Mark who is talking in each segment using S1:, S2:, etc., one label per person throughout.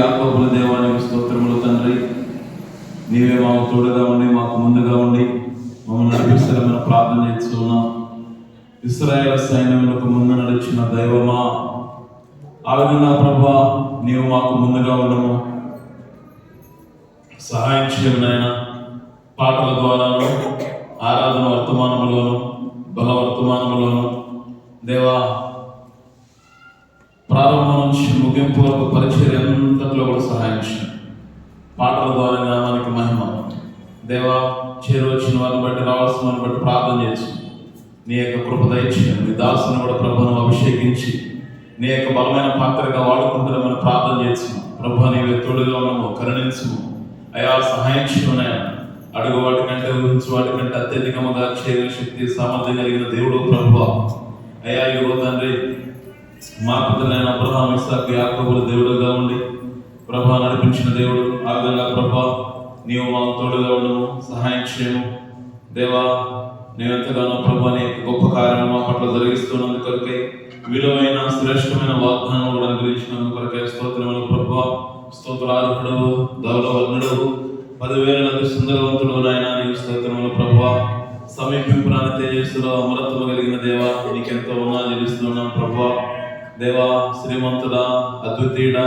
S1: యాకోబుల దేవానికి స్తోత్రములు తండ్రి. నీవే మాకు తోడుగా ఉండి మాకు ముందుగా ఉండి మమ్మల్ని నడిపిస్తారని ప్రార్థన చేస్తున్నాం. ఇశ్రాయేలు సైన్యములకు ముందు నడిచిన దైవమా, ఆ విధంగా ప్రభువా నీవు మాకు ముందుగా ఉండము, సహాయం చేయమనైనా. పాటల ద్వారాను, ఆరాధన వర్తమానములోను, బల వర్తమానములోను దేవా, ప్రారంభం నుంచి ముగింపు వరకు పరిచర్య అంతట్లో కూడా సహాయం చేయండి. పాటల ద్వారా మనకి మహిమ దేవా, చేరువచ్చిన వారిని బట్టి, రావాల్సిన వారిని బట్టి ప్రార్థన చేసి నీ యొక్క కృప దయచేయండి. నీ దాసుని కూడా ప్రభువును అభిషేకించి నీ యొక్క బలమైన పాత్రగా వాడుకుంటారని ప్రార్థన చేస్తున్నాం. ప్రభు నీవే తోడుగా ఉన్నాము, కరుణించము అయా, సహాయం చేయమనయా. అడుగు వాటికంటే, ఊహించు వాటికంటే అత్యధికముగా చేయగల శక్తి సామర్థ్యం కలిగిన దేవుడు ప్రభువా. అయా ఇదిగో తండ్రి, మా పితరులైన అబ్రహాం, ఇస్సాకు, యాకోబుల దేవుడుగా ఉండి ప్రభా నడిపించిన దేవుడు. ఆ విధంగా ప్రభా నీవు మాకు తోడుగా ఉండము, సహాయం చేయము దేవా. నీవెంతగానో ప్రభా నీ గొప్ప కార్యం మా పట్ల జరిగిస్తున్నందుకు కొరకై, విలువైన శ్రేష్టమైన వాగ్దానం కూడా అనుగ్రహించినందుకు కొరకై స్తోత్రములు ప్రభా. స్తోత్రార్హుడు, ధవలవర్ణుడు, 10,000 అతి సుందరవంతుడు నాయన, నీకు స్తోత్రములు ప్రభా. సమీపింపురాని తేజస్సులో అమరత్వము కలిగిన దేవా, నీకెంతో ఉన్నా చెల్లిస్తున్నాం ప్రభా. దేవా, శ్రీమంతుడా, అద్వితీయుడా,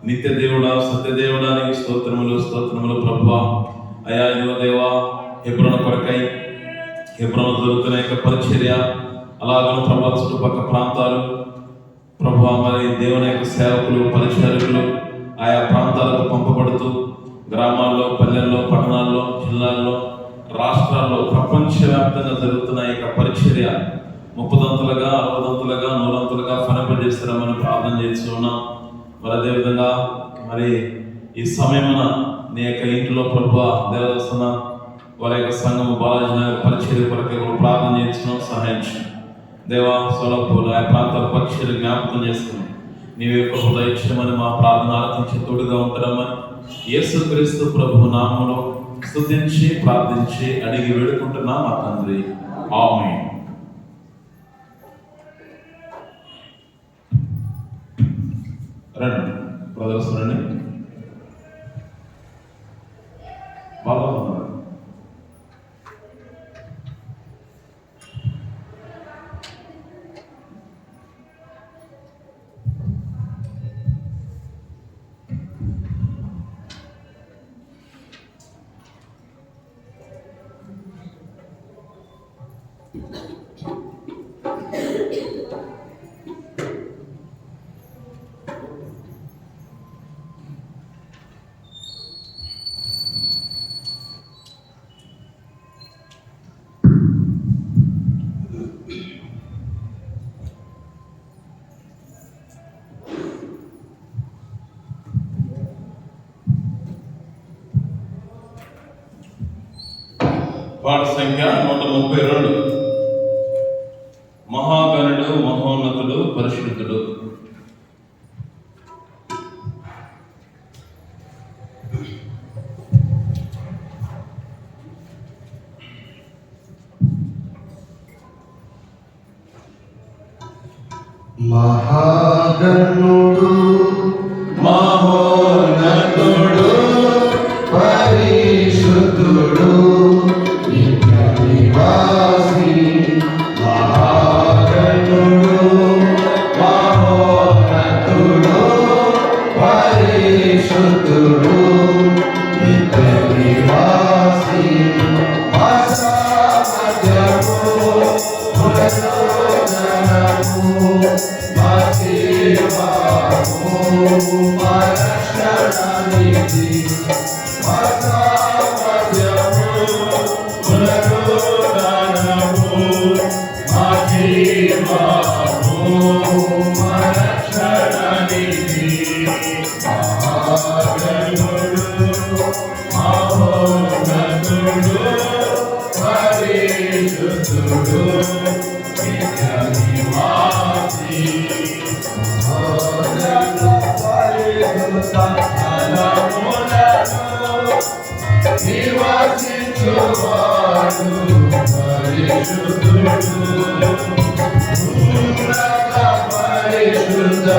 S1: నిత్య దేవుడా, సత్యదేవుడా, నీకు స్తోత్రములు స్తోత్రములు ప్రభా. అయా ఇదిగో దేవా, హెబ్రోను కొరకై, హెబ్రోను జరుగుతున్న యొక్క పరిచర్య, అలాగను ప్రభా చుట్టుపక్కల ప్రాంతాలు ప్రభా, మరి దేవుని యొక్క సేవకులు, పరిచారకులు ఆయా ప్రాంతాలకు పంపబడుతూ గ్రామాల్లో, పల్లెల్లో, పట్టణాల్లో, జిల్లాల్లో, రాష్ట్రాల్లో, ప్రపంచవ్యాప్తంగా జరుగుతున్న యొక్క పరిచర్య 30దంతులుగా, 60దంతులుగా, 100దంతులుగా ఫలింపజేస్తారని ప్రార్థన చేస్తున్నాం. మరి అదేవిధంగా మరి ఈ సమయమున నీ యొక్క ఇంట్లో ప్రభువా దేవదర్శన వారి యొక్క సంఘము బాలాజీ నగర్ పరిచర్య కొరకే కూడా ప్రార్థన చేస్తున్నాం. సహాయం దేవా. సోలాపూర్ ఆ ప్రాంతాల పరిచర్య జ్ఞాపకం చేసుకుని నీవు యొక్క హృదయమని మా ప్రార్థన ఆలకించి తోడుగా ఉంటారమ్మని యేసుక్రీస్తు ప్రభు నామములో స్తుతించి ప్రార్థించి అడిగి వేడుకుంటున్నా మా తండ్రి, ఆమేన్. రండి బ్రదర్స్, రండి. బాగా పాట సంఖ్య 132. మహాగణుడు, మహోన్నతుడు, పరిశుద్ధుడు.
S2: మహాగణుడు, మహోన్నతుడు, పరిశుద్ధుడు, నిత్య నివాసి. మహాగణుడు, మహోన్నతుడు, పరిశుద్ధుడు, నిత్య నివాసి. పరిశుద్ధ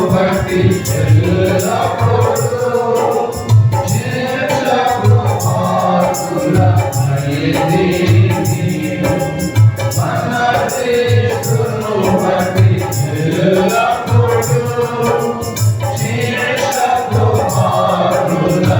S2: Bhakti బట్టి ఎల్లప్పుడూ చేర్చకు పాత్రులమైంది నీవు. మన క్రీస్తును బట్టి ఎల్లప్పుడూ చేర్చకు పాత్రులమైంది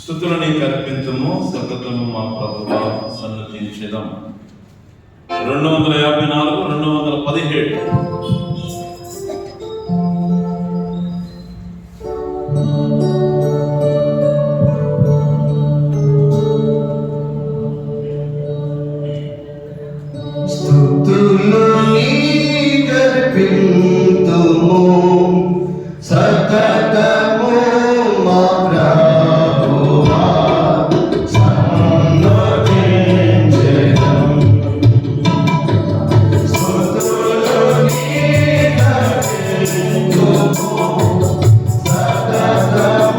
S1: స్తుతులని కర్పించము సకతము మా ప్రభువా సన్నతించెదం. 254 217.
S2: స్తుతులు నీకర్పింతుము సతతము మా ప్రభువా సన్నతించెదం. స్తుతులు నీకర్పింతుము సతతము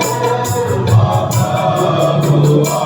S2: మా ప్రభువా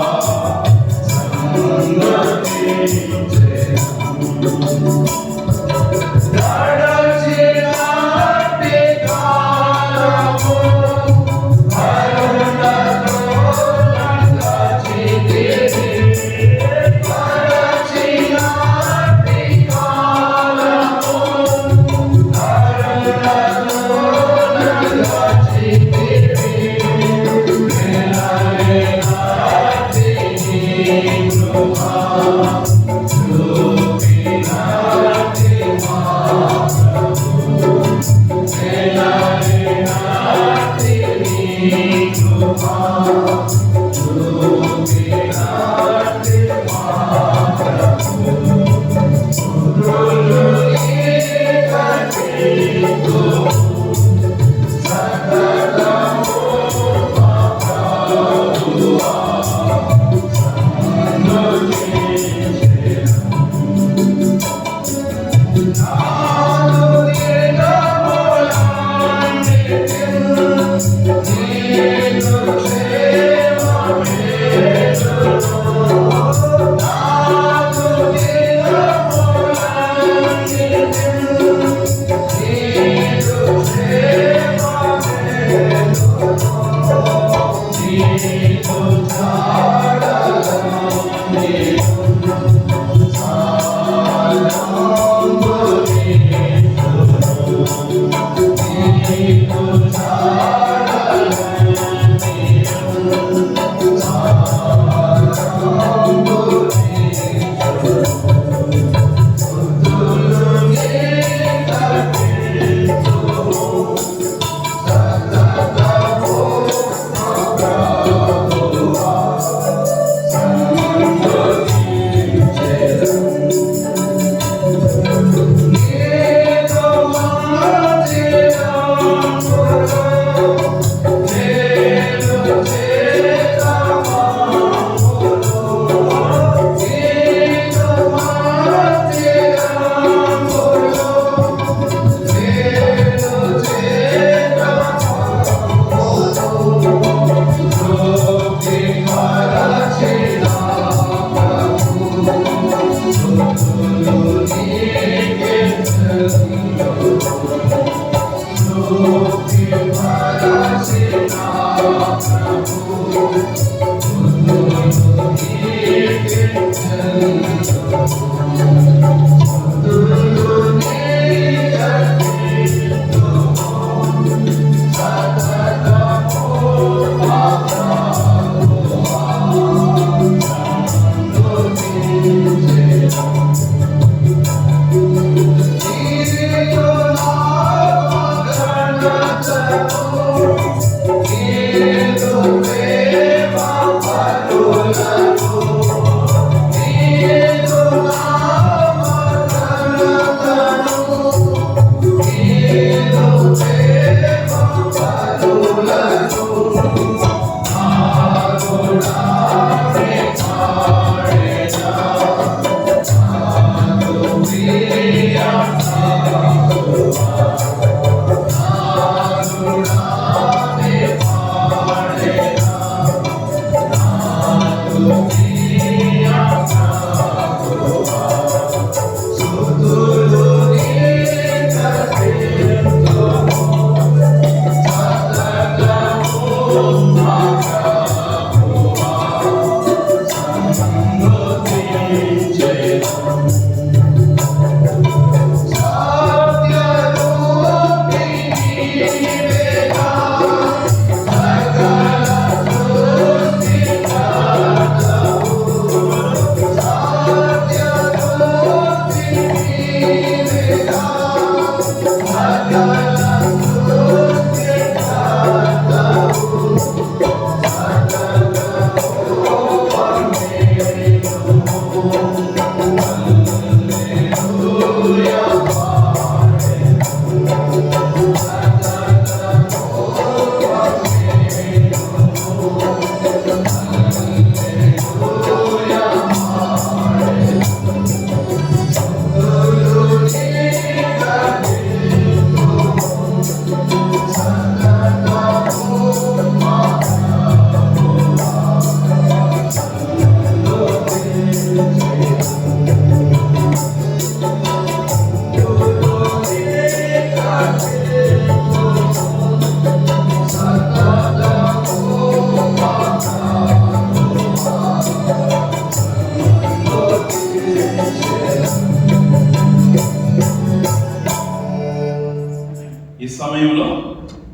S1: ఈ సమయంలో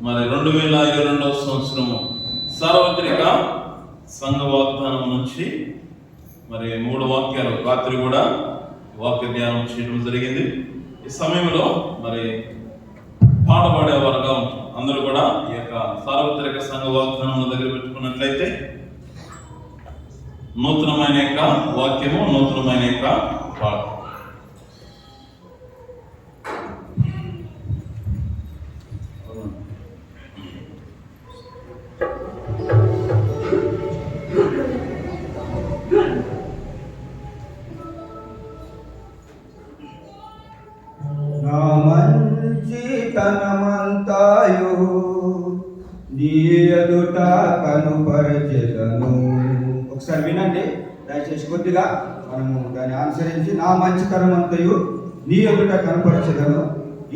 S1: మరి 2022వ సంవత్సరము సార్వత్రిక సంఘ వాగ్దానం నుంచి మరి 3 వాక్యాలు రాత్రి కూడా వాక్య ధ్యానం చేయడం జరిగింది. ఈ సమయంలో మరి పాడబడేవారుగా ఉంటాం. అందరూ కూడా ఈ యొక్క సార్వత్రిక సంఘ వాగ్దానం దగ్గర పెట్టుకున్నట్లయితే నూతనమైన యొక్క వాక్యము, నూతనమైన యొక్క పాట.
S3: నా మంచితనమంతాయు నీ ఎదుట కనుపరచెదను. ఒకసారి వినండి దయచేసి, కొద్దిగా మనము దాన్ని అనుసరించి. నా మంచితనమంతయు నీ ఎదుట కనుపరచెదను,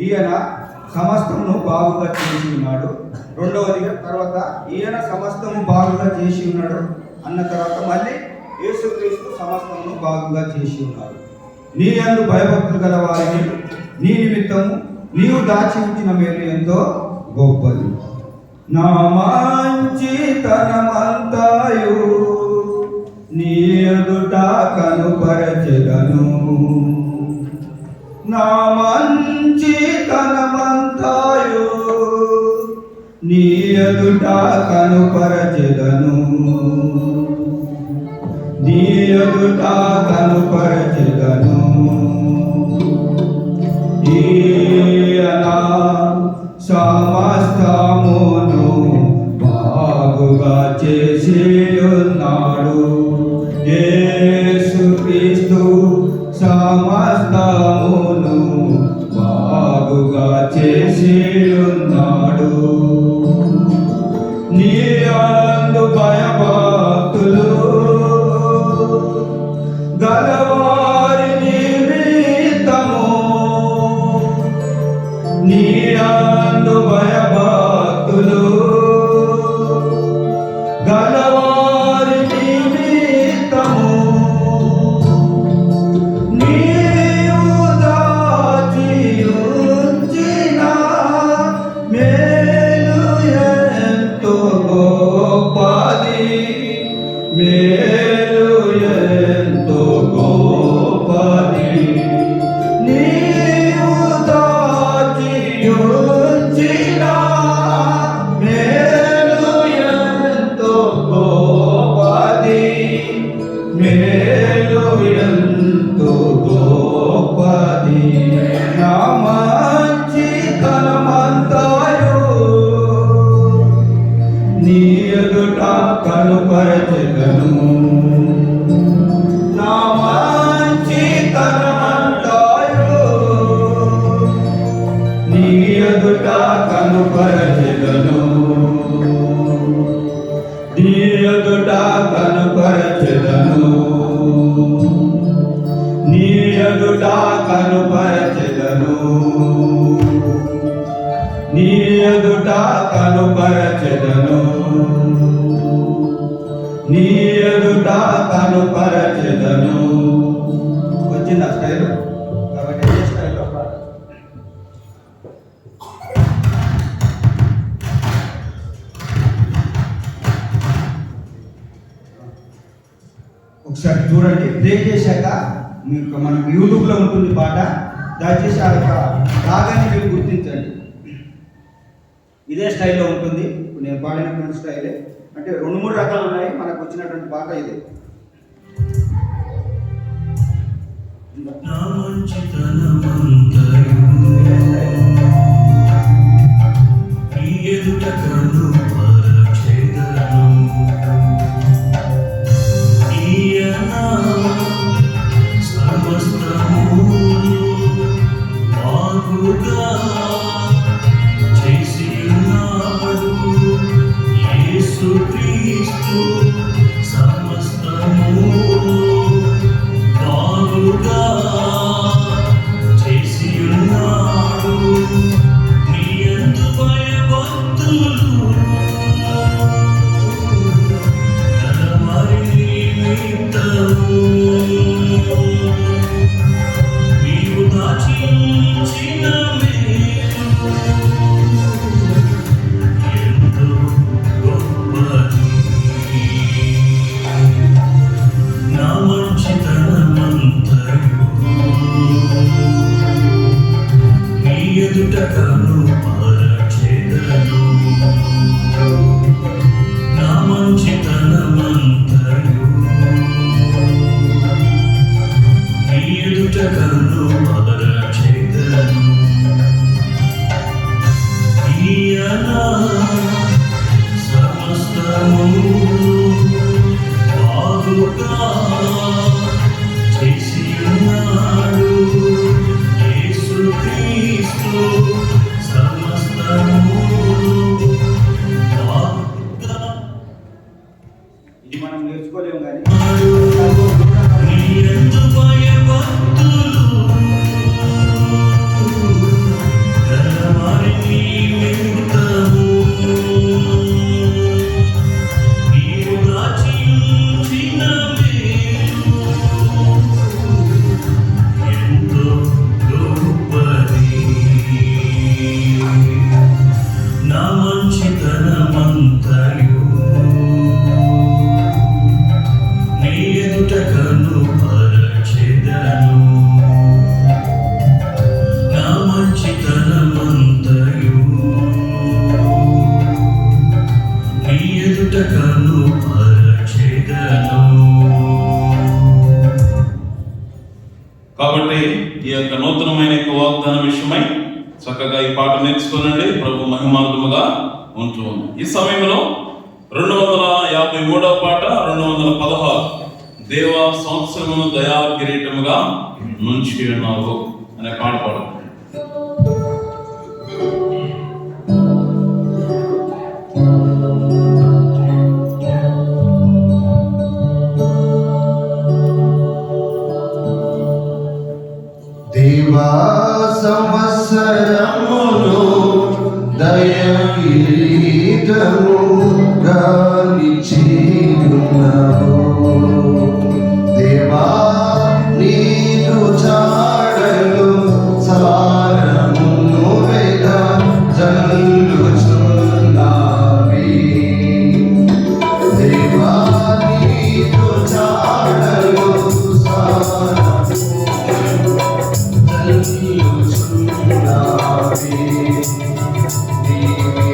S3: ఈయన సమస్తమును బాగుగా చేసి ఉన్నాడు. రెండవదిగా తర్వాత ఈయన సమస్తము బాగుగా చేసి ఉన్నాడు అన్న తర్వాత మళ్ళీ యేసుక్రీస్తు సమస్తమును బాగుగా చేసి ఉన్నాడు. నీ యందు భయభక్తులు గల వారిని నీ నిమిత్తము నీవు దాచి ఉంచిన మేలు ఎంతో గొప్పది. నా మంచితనమంతాయు నీ ఎదుట కనుపరచెదను. నా మంచితనమంతాయు నీ ఎదుట కనుపరచెదను. నీ ఎదుట కనుపరచెదను. ఈయన సమస్తమును బాగుగా చేసి ఉన్నాడు. యేసుక్రీస్తు సమస్తమును బాగుగా చేసి ఉన్నాడు. నీ యందు భయభక్తులు గలవా మేలు ఎంతో గొప్పది నా మంచితనమంతాయు నీ ఎదుట కనుపరచెదను నా మంచితనమంతాయు నీ ఎదుట కనుపరచెదను నీ ఎదుట కనుపరచెదను నీ ఎదుట కనుపరచెదను నీ ఎదుట కనుపరచెదను నీ ఎదుట కనుపరచెదను. వచ్చిందా స్టైల్? కాబట్టి ఏ స్టైల్లో పాట? ఒకసారి చూడండి, ప్లే చేశాక మీకు మనకు యూట్యూబ్లో ఉంటుంది పాట. దయచేసి ఆ యొక్క రాగాన్ని మీరు గుర్తించండి. ఇదే స్టైల్లో ఉంటుంది. ఇప్పుడు నేను పాడినటువంటి స్టైలే, అంటే 2-3 రకాలు ఉన్నాయి. మనకు వచ్చినటువంటి పాట ఇదే.
S4: నా మంచితనమంతయు నీ ఎదుట కనుపరచెదను. ఈయన సమస్తమును బాగుగా చేసియున్నాడు. యేసుక్రీస్తు సమస్తమును బాగుగా చేసియున్నాడు. నీ యందు భయభక్తులు తలవారి నిమిత్తము నీవు దాచించిన మేలు ఎంతో గొప్పది. నా మంచితనమంతయు నీ ఎదుట కనుపరచెదను. నా మంచితనమంతయు నీ ఎదుట కనుపరచెదను. ఈయన సమస్తమును బాగుగా చేసియున్నాడు. యేసుక్రీస్తు సమస్తమును బాగుగా
S3: ఇది మనం నేర్చుకోలేము కానీ
S4: నీ యందు భయభక్తులు గలవారి నిమిత్తము నీవు దాచించిన మేలు ఎంతో గొప్పది. నా మంచితనమంతయు నీ ఎదుట కనుపరచెదను. నా మంచితనమంతయు నీ ఎదుట కనుపరచెదను.
S1: కాబట్టి ఈ యొక్క నూతనమైన యొక్క వాగ్దాన విషయమై చక్కగా ఈ పాట నేర్చుకోనండి. ప్రభు మహిమార్థముగా ఉంటూ ఉంది. ఈ సమయంలో 253వ పాట 216 దేవా సంవత్సరమును దయా కిరీటముగా నుంచి ఉన్నావు అనే పాట పాడుతుంది.
S2: దేవా సంవత్సరమును దయ కిరీటముగా నిలిచియున్నావు. దేవా నీదు చాడలు సారమును వేద జల్లుచున్నావి. దేవా నీదు చాడలు సారమును జల్లుచున్నావి. నీవే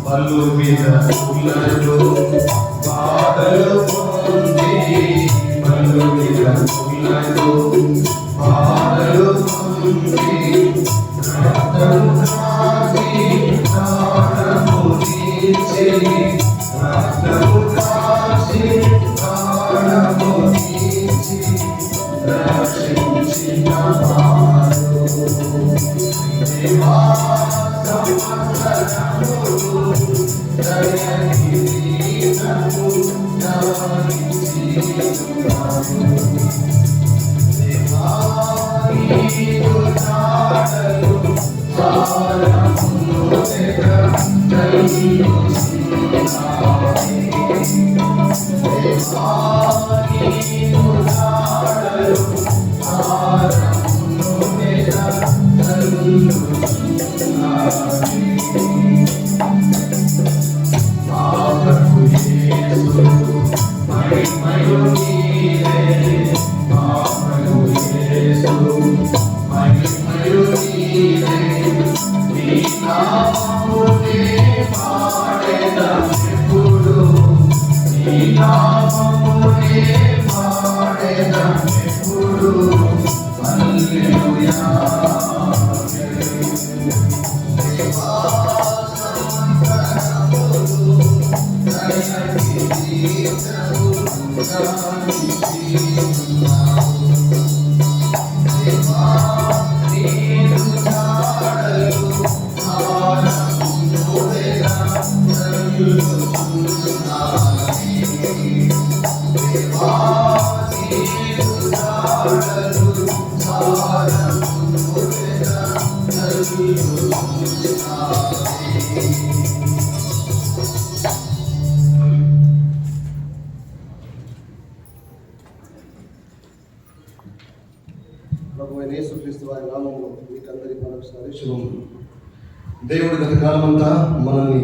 S2: పలు మీద బాధలు పొంది బలువిరములను బాధలు పొంది రక్తము కాచి ప్రాణము తీర్చి రక్తము కాచి ప్రాణము తీర్చి రక్షించిన వారు దేవా సంవత్సరములు దయకిరీటము ధరించి దేవా నీదు నాడలు సారమును దయచేయుచున్నాయి దేవా నీదు నాడలు సారమును దయచేయుచున్నాయి పాపకు యేసు మహిమయు నీవే పాపకు యేసు మహిమయు నీవే నీ నామమునే పాడెదమెప్పుడు నీ నామమునే పాడెదమెప్పుడు హల్లెలూయా దేవా
S5: ప్రభువైన యేసుక్రీస్తు వారి నామములో మీకందరికీ మరొకసారి శుభములు. దేవుడు గత కాలమంతా మనల్ని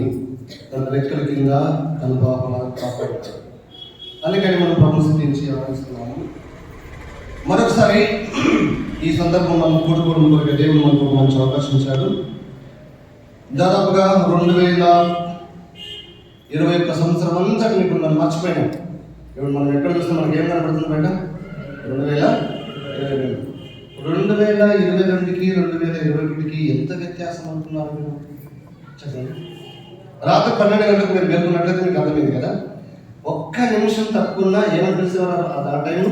S5: తన రెక్కల కింద తన పాపల కాపాడుతాడు. అందుకని మనం ప్రభుని స్తుతించి ఆరాధిస్తున్నాము. మరొకసారి ఈ సందర్భం మనం కూడుకోవడం కొరకు దేవుడు మనకు మంచి అవకాశం ఇచ్చాడు. దాదాపుగా 2021 సంవత్సరం అంతటి ఇప్పుడు మనం మర్చిపోయినాం. ఇప్పుడు మనం ఎక్కడ చూస్తే మనకి ఏం కనపడుతుంది బయట 2022కి 2021కి ఎంత వ్యత్యాసం అనుకున్నారు మీరు చెప్పండి. రాత్రి 12 గంటలకు మీరు మేల్కొన్నట్లయితే మీకు అర్థమైంది కదా. ఒక్క నిమిషం తక్కువ ఏమని పిలిచేవారు ఆ టైంలో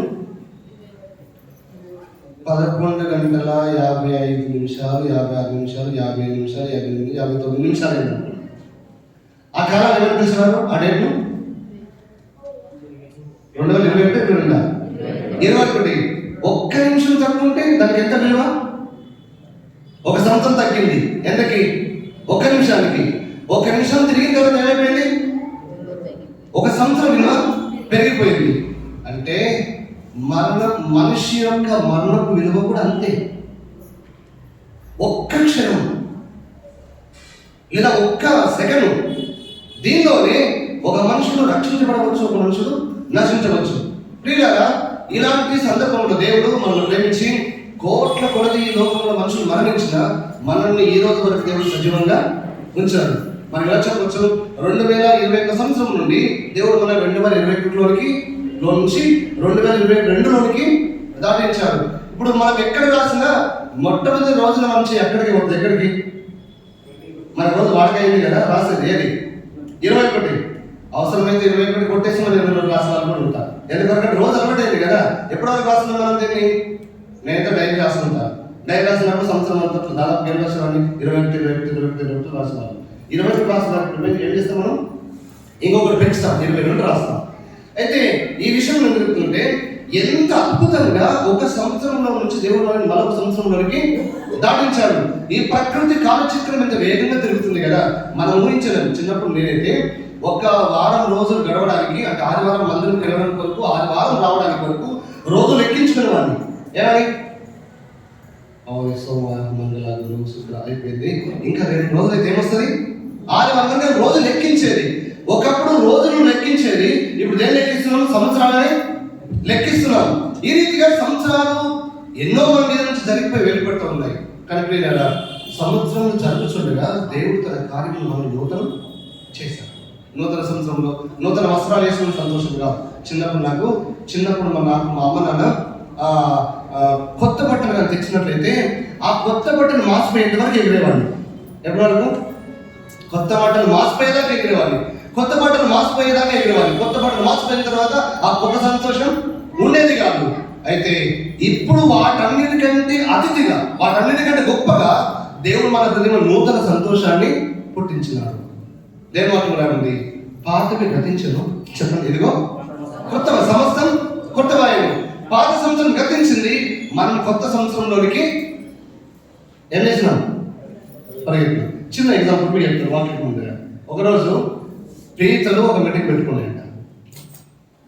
S5: 11:55 నిమిషాలు 56 నిమిషాలు 50 నిమిషాలు 58 59 నిమిషాలు అయింది. ఆ కాలాన్ని ఏమని పిలిచేవారు ఆ డేట్ను 2021 ఒక్క నిమిషం తక్కువ ఉంటే దానికి ఎంత విలువ? 1 సంవత్సరం తగ్గింది. ఎంతకి? 1 నిమిషానికి. 1 నిమిషం తిరిగిన తర్వాత ఏమైపోయింది? 1 సంవత్సరం విలువ పెరిగిపోయింది. అంటే మనిషి యొక్క మరణపు విలువ కూడా అంతే. ఒక్క క్షణం లేదా ఒక్క సెకండ్, దీనిలోనే ఒక మనుషుడు రక్షించబడవచ్చు, ఒక మనుషుడు నశించవచ్చు. ప్రియులారా, ఇలాంటి సందర్భంలో దేవుడు మనల్ని ప్రేమించి కోట్ల కొలది ఈ లోకంలో మనుషులు మరణించిన మనల్ని ఈ రోజు వరకు దేవుడు సజీవంగా ఉంచాడు. మనం ఎలా చెప్పవచ్చు? 2021 సంవత్సరం నుండి దేవుడు మన 2021లోనికి నుంచి 2022లోనికి దాటించాడు. ఇప్పుడు మనం ఎక్కడ రాసినా మొట్టమొదటి రోజున నుంచి ఎక్కడికి పోతుంది? ఎక్కడికి? మన రోజు వాడకైంది కదా రాసేది ఏది? 21. అవసరమైతే 21 కొట్టేసి మనం 22 రాసాలని కూడా ఉంటాం. ఎందుకంటే రోజు అలవాటు అయింది కదా. ఎప్పటివరకు రాస్తున్నాం మనం దీన్ని? నేనైతే డైరీ రాస్తుంటాను. డైరీ రాసినప్పుడు సంవత్సరం అంతా దాదాపు ఏం రాసేవాడిని? 21 రాసేవాళ్ళు. 21 రాసినప్పుడు ఏం చేస్తాం మనం? ఇంకొకటి పెంచుతాం, 22 రాస్తాం. అయితే ఈ విషయం నేను చెప్తుంటే ఎంత అద్భుతంగా 1 సంవత్సరంలో నుంచి దేవుడు మరొక సంవత్సరంలోకి దాటించాడు. ఈ ప్రకృతి కాలచక్రం ఎంత వేగంగా తిరుగుతుంది కదా, మనం ఊహించలేము. చిన్నప్పుడు నేనైతే 1 వారం రోజులు గడవడానికి, అంటే ఆదివారం మందిరం గడవడానికి కొరకు, ఆదివారం రావడానికి కొరకు రోజులు లెక్కించుకునేవాడిని. ఏమని? సోమవారం, మంగళ, గురు, శుక్ర అయిపోయింది, ఇంకా 2 రోజులు అయితే ఏమొస్తుంది? ఆదివారం రోజు లెక్కించేది. ఒకప్పుడు రోజులు లెక్కించేది, ఇప్పుడు దేని లెక్కిస్తున్నాం? సంవత్సరాలనే లెక్కిస్తున్నాం. ఈ రీతిగా సంవత్సరాలు ఎన్నో మంది నుంచి జరిగిపోయి వెళ్ళిపెడుతూ ఉన్నాయి. కానీ సంవత్సరం జరుగుతుండగా దేవుడు తన కార్యములు మనం నూతనం చేశాడు. నూతన సంవత్సరంలో నూతన వస్త్రాలు వేసుకుని సంతోషంగా. చిన్నప్పుడు మా అమ్మ నాన్న కొత్త బట్టలు కానీ తెచ్చినట్లయితే ఆ కొత్త బట్టలు మాసిపోయేంత వరకు ఎగిరేవాడిని. ఎప్పటి వరకు? కొత్త బట్టలు మాసిపోయేదాకా ఎగిరేవాడిని. కొత్త బట్టలు మాసిపోయేదాకా ఎగిరేవాడిని. కొత్త బట్టలు మాసిపోయిన తర్వాత ఆ గొప్ప సంతోషం ఉండేది కాదు. అయితే ఇప్పుడు వాటన్నిటికంటే అతిథిగా, వాటన్నిటికంటే గొప్పగా దేవుడు మన హృదయంలో నూతన సంతోషాన్ని పుట్టించినాడు. దేవుని వాక్యం రాయండి, పాతవి గతించను, చెప్పండి, ఇదిగో కొత్త సంవత్సరం కొత్త వాయువు. పాత సంవత్సరం గతించింది, మనం కొత్త సంవత్సరంలోనికి ఏం చేసినాం? పరిగెత్తాం. చిన్న ఎగ్జాంపుల్ మీరు చెప్తారు వాక్యం ముందు. ఒకరోజు పీతలు ఒక మీటింగ్ పెట్టుకున్నాయంట.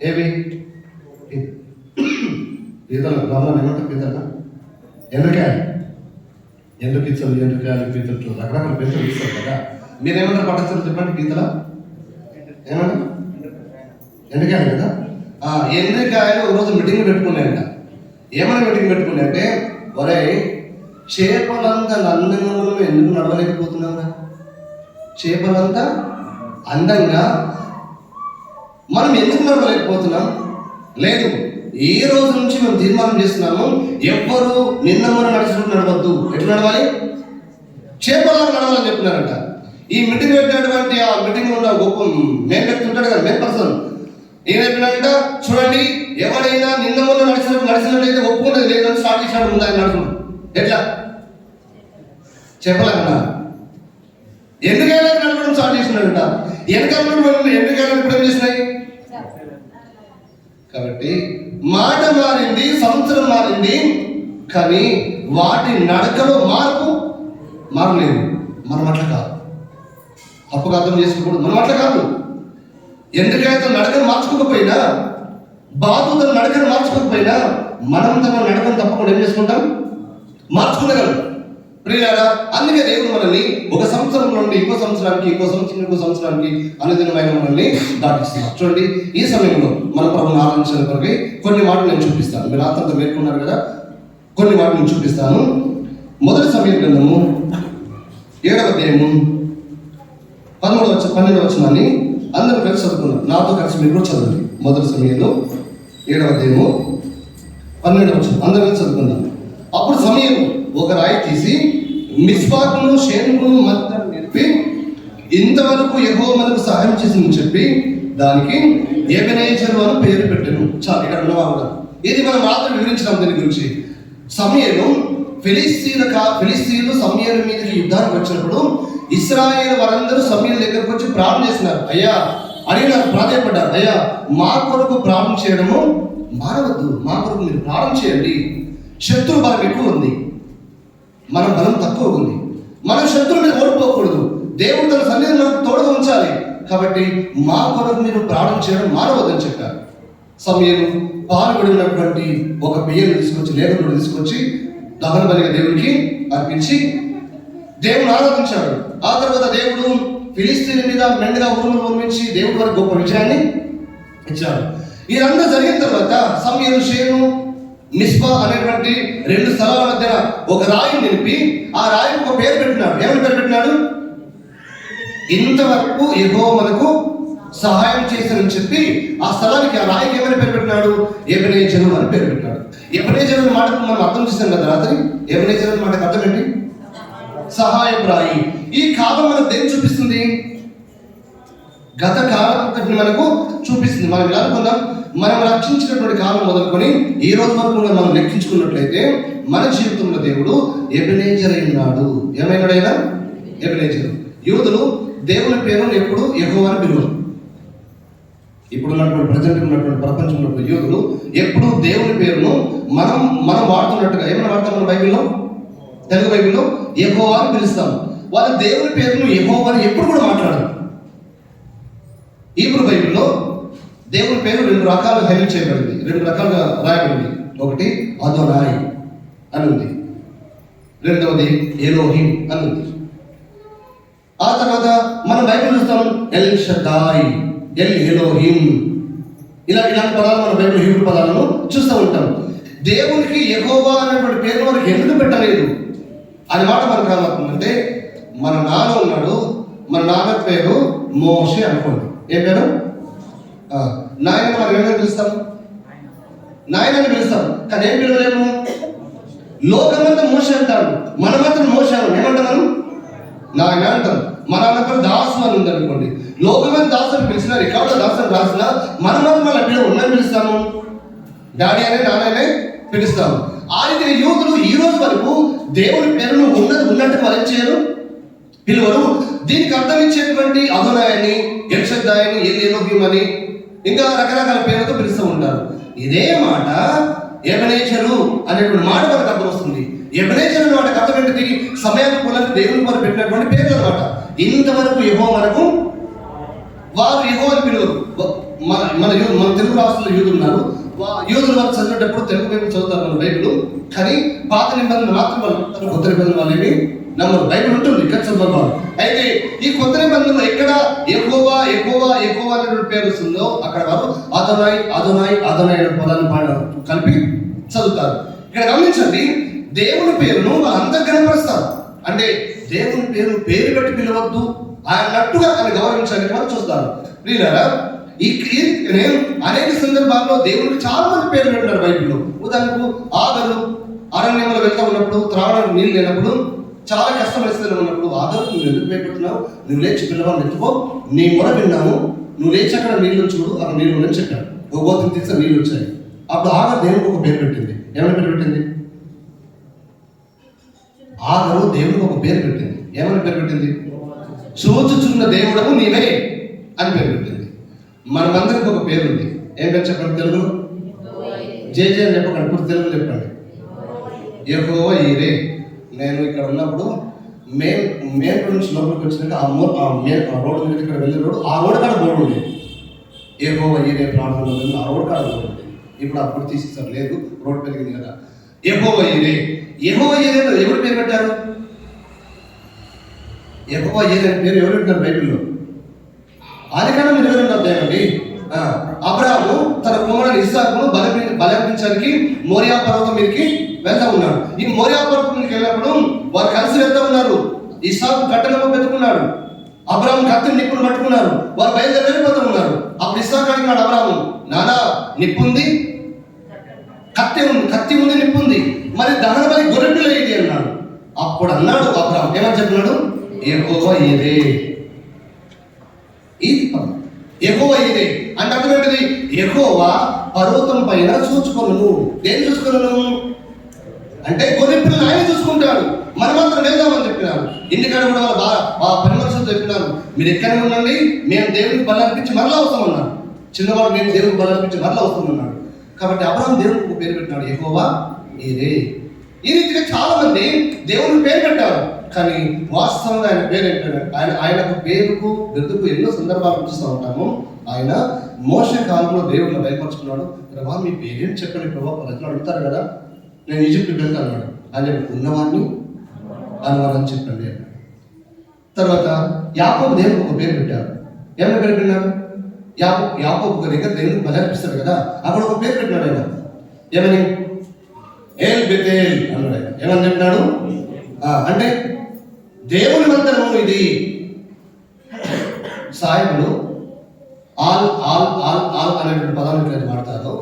S5: ఏవి పీతలు? గమనం ఏమంటారు పీతలు? ఎండ్రకాయలు, ఎండు పీతలు, ఎండ్రకాయలు, పీతలు, రకరకాల పీతలు ఇస్తారు కదా. మీరేమంటారు? పట్టస్తారు చెప్పండి. పీతల ఏమంటారు? ఎండ్రకాయలు కదా. ఎండ్రకాయలు ఒకరోజు మీటింగ్ పెట్టుకున్నాయంట. ఏమైనా మీటింగ్ పెట్టుకున్నాయంటే, ఒరే చేపలంతా అందంగా మనం ఎందుకు నడవలేకపోతున్నాం? చేపలంతా అందంగా మనం ఎందుకు నడవలేకపోతున్నాం? లేదు, ఈ రోజు నుంచి మేము తీర్మానం చేస్తున్నాము, ఎవ్వరు నిన్న మనం నడిచినట్టు నడవద్దు. ఎట్లా నడవాలి? చేపలాగా నడవాలని చెప్తున్నారంట. ఈ మీటింగ్ పెట్టినటువంటి ఆ మీటింగ్ ఉన్న గొప్ప మెయిన్ వ్యక్తి ఉంటాడు కదా, మెయిన్ పర్సన్, ఏం చెప్పినాడంట, చూడండి ఎవరైనా నిన్న మొన్న నడిచినట్లయితే ఒప్పుకునేది లేదని స్టార్ట్ చేసినాడు. ముందు ఆయన నడుచుకుంటాడు. ఎట్లా? చెప్పలేకన్నా ఎందుకైనా నడపడం స్టార్ట్ చేసినాడంట. ఎందుకైనా ఇప్పుడు ఏం చేసినాయి? కాబట్టి మాట మారింది, సంవత్సరం మారింది, కానీ వాటి నడకలో మార్పు మారలేదు. మనం అట్లా కాదు, తప్పుగా అర్థం చేసుకోకూడదు. మనం అట్లా కాదు. ఎందుకైతే నడకను మార్చుకోకపోయినా, బాధ తన నడకను మార్చుకోకపోయినా, మనం తన నడకను తప్పకుండా ఏం చేసుకుంటాం? మార్చుకోగలం. ప్రియులారా, అందుకే దేవుడు మనల్ని ఒక సంవత్సరం నుండి ఇంకో సంవత్సరానికి, ఇంకో సంవత్సరానికి అనుదినమైన మనల్ని దాటిస్తున్నారు. చూడండి, ఈ సమయంలో మన ప్రభువుని ఆరాధించడానికి కొరకు కొన్ని మాటలు నేను చూపిస్తాను. మీరు రాత్రంతా మేల్కొన్నారు కదా, కొన్ని మాటలు నేను చూపిస్తాను. మొదటి సమయం గ్రంథము 7వ అధ్యాయము 12వ వచనాన్ని అందరూ కలిసి చదువుకున్నారు. నాతో కలిసి మీరు కూడా చదవండి. మొదటి సమయంలో 7వ అధ్యాయము 12వ వచనం అందరూ కలిసి చదువుకున్నారు. అప్పుడు సమయం ఒక రాయి తీసి మిస్పాకును షేనుకును మధ్య నిలిపి, ఇంతవరకు యెహోవా మనకు సహాయం చేసిందని చెప్పి దానికి ఎబెనేజరు అని పేరు పెట్టాను. చాలు, ఇక్కడ ఉన్నవారు. ఇది మనం మాత్రం వివరించినాం దీని గురించి. సమయలు ఫిలిస్తీన్లు సమయల మీదకి యుద్ధానికి వచ్చినప్పుడు ఇశ్రాయేలు వారందరూ సమయల దగ్గరకు వచ్చి ప్రార్థన చేస్తున్నారు. అయ్యా అడిగినారు, ప్రాధాన్యపడ్డారు, అయ్యా మా కొరకు ప్రార్థన చేయడము మానవద్దు, మా కొరకు మీరు ప్రార్థన చేయండి. శత్రు బలం ఎక్కువ ఉంది, మన బలం తక్కువ ఉంది. మనం శత్రువు మీద ఓడిపోకూడదు. దేవుడు తన సన్నిధిని మనకు తోడుగా ఉంచాలి. కాబట్టి మా కొరకు మీరు ప్రార్థన చేయడం మానవద్దని చెప్పారు. సమయలు పాల్గొడినటువంటి ఒక బియ్యం తీసుకొచ్చి, లేఖనుడు తీసుకొచ్చి దహన బలిగా దేవుడికి అర్పించి దేవుడు ఆరాధించాడు. ఆ తర్వాత దేవుడు ఫిలిస్తీన్ మీద మెండుగా ఉరుమించి దేవుడి వరకు గొప్ప విజయాన్ని ఇచ్చాడు. ఇదంతా జరిగిన తర్వాత సమయలు షేను మిస్పా అనేటువంటి 2 స్థలాల మధ్య ఒక రాయిని నిలిపి ఆ రాయికి ఒక పేరు పెట్టినాడు. ఏమని పేరు పెట్టినాడు? ఇంతవరకు యెహోవా మనకు సహాయం చేశానని చెప్పి ఆ స్థలానికి, ఆ రాయికి ఏమని పేరు పెట్టినాడు? ఎబెనేజరు అని పేరు పెట్టినాడు. ఎబెనేజరు అనే మాటకు మనం అర్థం చేశాం కదా రాత్రి. ఎబెనేజరు అనే మాటకు అర్థం ఏంటి? సహాయపు రాయి. ఈ కాలం మనకు దేన్ని చూపిస్తుంది? గత కాలం మనకు చూపిస్తుంది. మనం ఇలా అనుకుందాం, మనం రక్షించినటువంటి కాలం మొదలుకొని ఈ రోజు వరకు మనం లెక్కించుకున్నట్లయితే మన జీవితంలో దేవుడు ఎబెనేజర్ అయినాడు. ఏమైనాడైనా? ఎబెనేజర్. యూదులు దేవుని పేరును ఎప్పుడు యెహోవా అని పిలువరు. ఇప్పుడున్నటువంటి ప్రజెంట్ ఉన్నటువంటి ప్రపంచంలో యూదులు ఎప్పుడు దేవుని పేరును మనం వాడుతున్నట్టుగా ఏమైనా వాడతాం? మన బైబిల్లో, తెలుగు బైబిల్లో యెహోవా అని పిలుస్తాం. వాళ్ళు దేవుని పేరును యెహోవా అని ఎప్పుడు కూడా మాట్లాడరు. హీబ్రూ బైబిల్లో దేవుని పేరు 2 రకాలుగా హైలైట్ చేయబడింది, 2 రకాలుగా రాయబడింది. ఒకటి అదోనాయ్ అని ఉంది, రెండవది ఎలోహిం అని ఉంది. ఆ తర్వాత మనం బైబిల్ చూస్తాం ఎల్ షదాయ్, ఎల్ ఎలోహిం, ఇలాంటి పదాలు మన బైబిల్ హీబ్రూ పదాలను చూస్తూ ఉంటాం. దేవునికి యెహోవా అనేటువంటి పేరు మనకి ఎందుకు పెట్టలేదు అనే మాట మనకు కావాలంటే, మన నాన్న ఉన్నాడు, మన నాన్న పేరు మోషే అనుకోండి. ఏం పేరు? నాయన మనం ఏమైనా పిలుస్తాం? నాయనని పిలుస్తాం, కానీ ఏం పిలవలేము. లోకమంతా మోస అంటాడు, మన మాత్రం మోసాము ఏమంటాం? మనం నాయన అంటాం. మన అన్నప్పుడు దాసు అని ఉందనుకోండి, లోకమంతా దాసు అని పిలిచిన, రికార్డులో దాసు అని రాసిన, మన మాత్రం మన పిల్లలు ఉన్నని పిలుస్తాము, డాడీ అనే నాన్ననే పిలుస్తాము. ఆ రీతిగా యూదులు ఈ రోజు వరకు దేవుని పేరును ఉన్నట్టు వాళ్ళు చేయరు, పిలువరు. దీనికి అర్థం ఇచ్చేటువంటి అదోనాయని, ఎల్షద్దాయని, ఎలోహిం అని ఇంకా రకరకాల పేర్లతో పిలుస్తూ ఉంటారు. ఇదే మాట ఎబెనేజరు అనేటువంటి మాట మనకు అర్థం వస్తుంది. ఎబెనేజరు అనే వాటికి అర్థం ఏంటిది? సమయానుకూలంగా దేవుని వారు పెట్టినటువంటి పేర్లు అనమాట. ఇంతవరకు యెహోవా మనకు, వారు యెహోవా అని పిలువరు. మన తెలుగు రాష్ట్రంలో యూదులు ఉన్నారు, యూదులు వారు చదివేటప్పుడు తెలుగు బైబిల్ చదువుతారు మన బైబిల్, కానీ పాత నిబంధన మాత్రం వాళ్ళు కొత్త నిబంధన వాళ్ళేమి నమ్మరు. బైబిల్ ఉంటుంది ఇక్కడ చదువుకోవాలి. అయితే ఈ కొత్త నిబంధనలో ఎక్కడ యెహోవా యెహోవా యెహోవా అనేటువంటి పేరు వస్తుందో అక్కడ వారు అదోనాయ్ అదోనాయ్ అదోనాయ్ అనే పదాన్ని కలిపి చదువుతారు. ఇక్కడ గమనించండి, దేవుని పేరును వాళ్ళంతా కనపరుస్తారు. అంటే దేవుని పేరు పెట్టి పిలవద్దు అన్నట్టుగా ఆయన గౌరవించడానికి వాళ్ళు చూస్తారు. ప్రియులారా, ఈ అనేక సందర్భాల్లో దేవునికి చాలా మంది పేర్లు పెట్టినారు బైబిల్లో. ఉదాహరణకు ఆగరు అరణ్యంలో వెళ్తా ఉన్నప్పుడు, త్రాగడానికి నీళ్ళు లేనప్పుడు, చాలా కష్టం పరిస్థితులు ఉన్నప్పుడు, ఆగరు నువ్వు ఎందుకు భయపడుతున్నావు, నువ్వు లేచి పిల్లవాడిని ఎత్తుకో, నీ మొర విన్నాము, నువ్వు లేచి అక్కడ నీళ్ళు చూడు, అక్కడ నీళ్ళు ఉందని చెప్పాడు. ఒక గోతులు తీస్తే నీళ్ళు వచ్చాయి. అప్పుడు ఆగరు దేవునికి ఒక పేరు పెట్టింది. ఏమైనా పేరు పెట్టింది? ఆగరు దేవునికి ఒక పేరు పెట్టింది. ఏమైనా పేరు పెట్టింది? చూచుచున్న దేవుడము నీవే అని పేరు పెట్టింది. మనమందరికి ఒక పేరు ఉంది. ఏం పేరు చెప్పండి తెలుగులో? జేజే అని చెప్పకండి, ఇప్పుడు తెలుగులో చెప్పండి. యెహోవా ఈరే. నేను ఇక్కడ ఉన్నప్పుడు మెయిన్ నుంచి లోపలికి వచ్చినాక ఆ రోడ్డు మీద ఇక్కడ వెళ్ళే రోడ్డు, ఆ రోడ్డు కాడ బోర్డు ఉంది, యెహోవా ఈరే ప్రార్థన, ఆ రోడ్డు కాడ బోర్డు ఉంది. ఇప్పుడు అప్పుడు తీసేస్తారు, లేదు రోడ్డు పెరిగింది కదా. యెహోవా ఈరే, యెహోవా ఈరే ఎవరు పేరు పెట్టారు? యెహోవా ఈరే అనే పేరు ఎవరు పెట్టారు బైబిల్లో? ఆదికాండం 24 అబ్రాహాము తన కుమారుడు ఇస్సాకును బలపించడానికి మోరియా పర్వతం మీదకి వెళ్తా ఉన్నాడు. ఈ మోరియా పర్వతం మీదకి వెళ్ళినప్పుడు వారు కలిసి వెళ్తా ఉన్నారు. ఇస్సాకు కట్టెలను పెట్టుకున్నాడు, అబ్రాహాము కత్తిని నిప్పును పట్టుకున్నారు. వారు బయలుదేరి వెళ్ళిపోతూ ఉన్నారు. అప్పుడు ఇస్సాకు అడిగినాడు అబ్రాహాము, నానా నిప్పుంది, కత్తి ఉంది, నిప్పుంది, మరి దహన బలి గొర్రెపిల్ల ఏది అన్నాడు. అప్పుడు అన్నాడు అబ్రాహాము, ఏమని చెప్పినాడు? యెహోవా ఈరే. ఇది యెహోవా ఈరే అంటే అర్థం ఏంటిది? యెహోవా పర్వతం పైన చూచుకొను. దేన్ని చూసుకొను అంటే గొర్రె పిల్లలు ఆయన చూసుకుంటాడు, మనం మాత్రం వెళ్దామని చెప్పినారు. ఇంటికాడ కూడా వాళ్ళ పని మనుషులు చెప్పినారు, మీరు ఎక్కడ ఉండండి, మేము దేవునికి బలర్పించి మరలా వస్తామన్నారు. చిన్నవాడు మేము దేవునికి బలర్పించి మరలా వస్తామన్నాడు. కాబట్టి అబ్రాహాము దేవునికి ఒక పేరు పెట్టినాడు, యెహోవా ఈరే. ఈ రీతిగా చాలా మంది దేవునికి పేరు పెట్టారు, కానీ వాస్తవంగా ఆయన పేరు ఏంటంటే ఆయనకు పేరుకు బిరుదుకు ఎన్నో సందర్భాలు చూస్తూ ఉంటాము. ఆయన మోషే కాలంలో దేవుడిని భయపరుచుకున్నాడు. ప్రభా మీ పేరేంటి చెప్పండి ప్రభా, ప్రజలు అడుగుతారు కదా, నేను ఈజిప్ట్కి వెళ్తాను అన్నాడు. ఆయన ఉన్నవాడిని అనువాదని చెప్పండి అన్నాడు. తర్వాత యాకోబు దేవునికి ఒక పేరు పెట్టారు. ఏమైనా పేరు పెట్టినాడు? యాకోబు ఒక దగ్గర దేవునికి బలర్పిస్తాడు కదా, అక్కడ ఒక పేరు పెట్టినాడు ఆయన. ఏమని? ఏల్ బెతేల్ అన్నాడు ఆయన. ఏమని చెప్పినాడు? అంటే దేవుని మందిరము ఇది. సాయకులు ఆల్ ఆల్ ఆల్ ఆల్ అనేటువంటి పదాన్ని వాడతారు.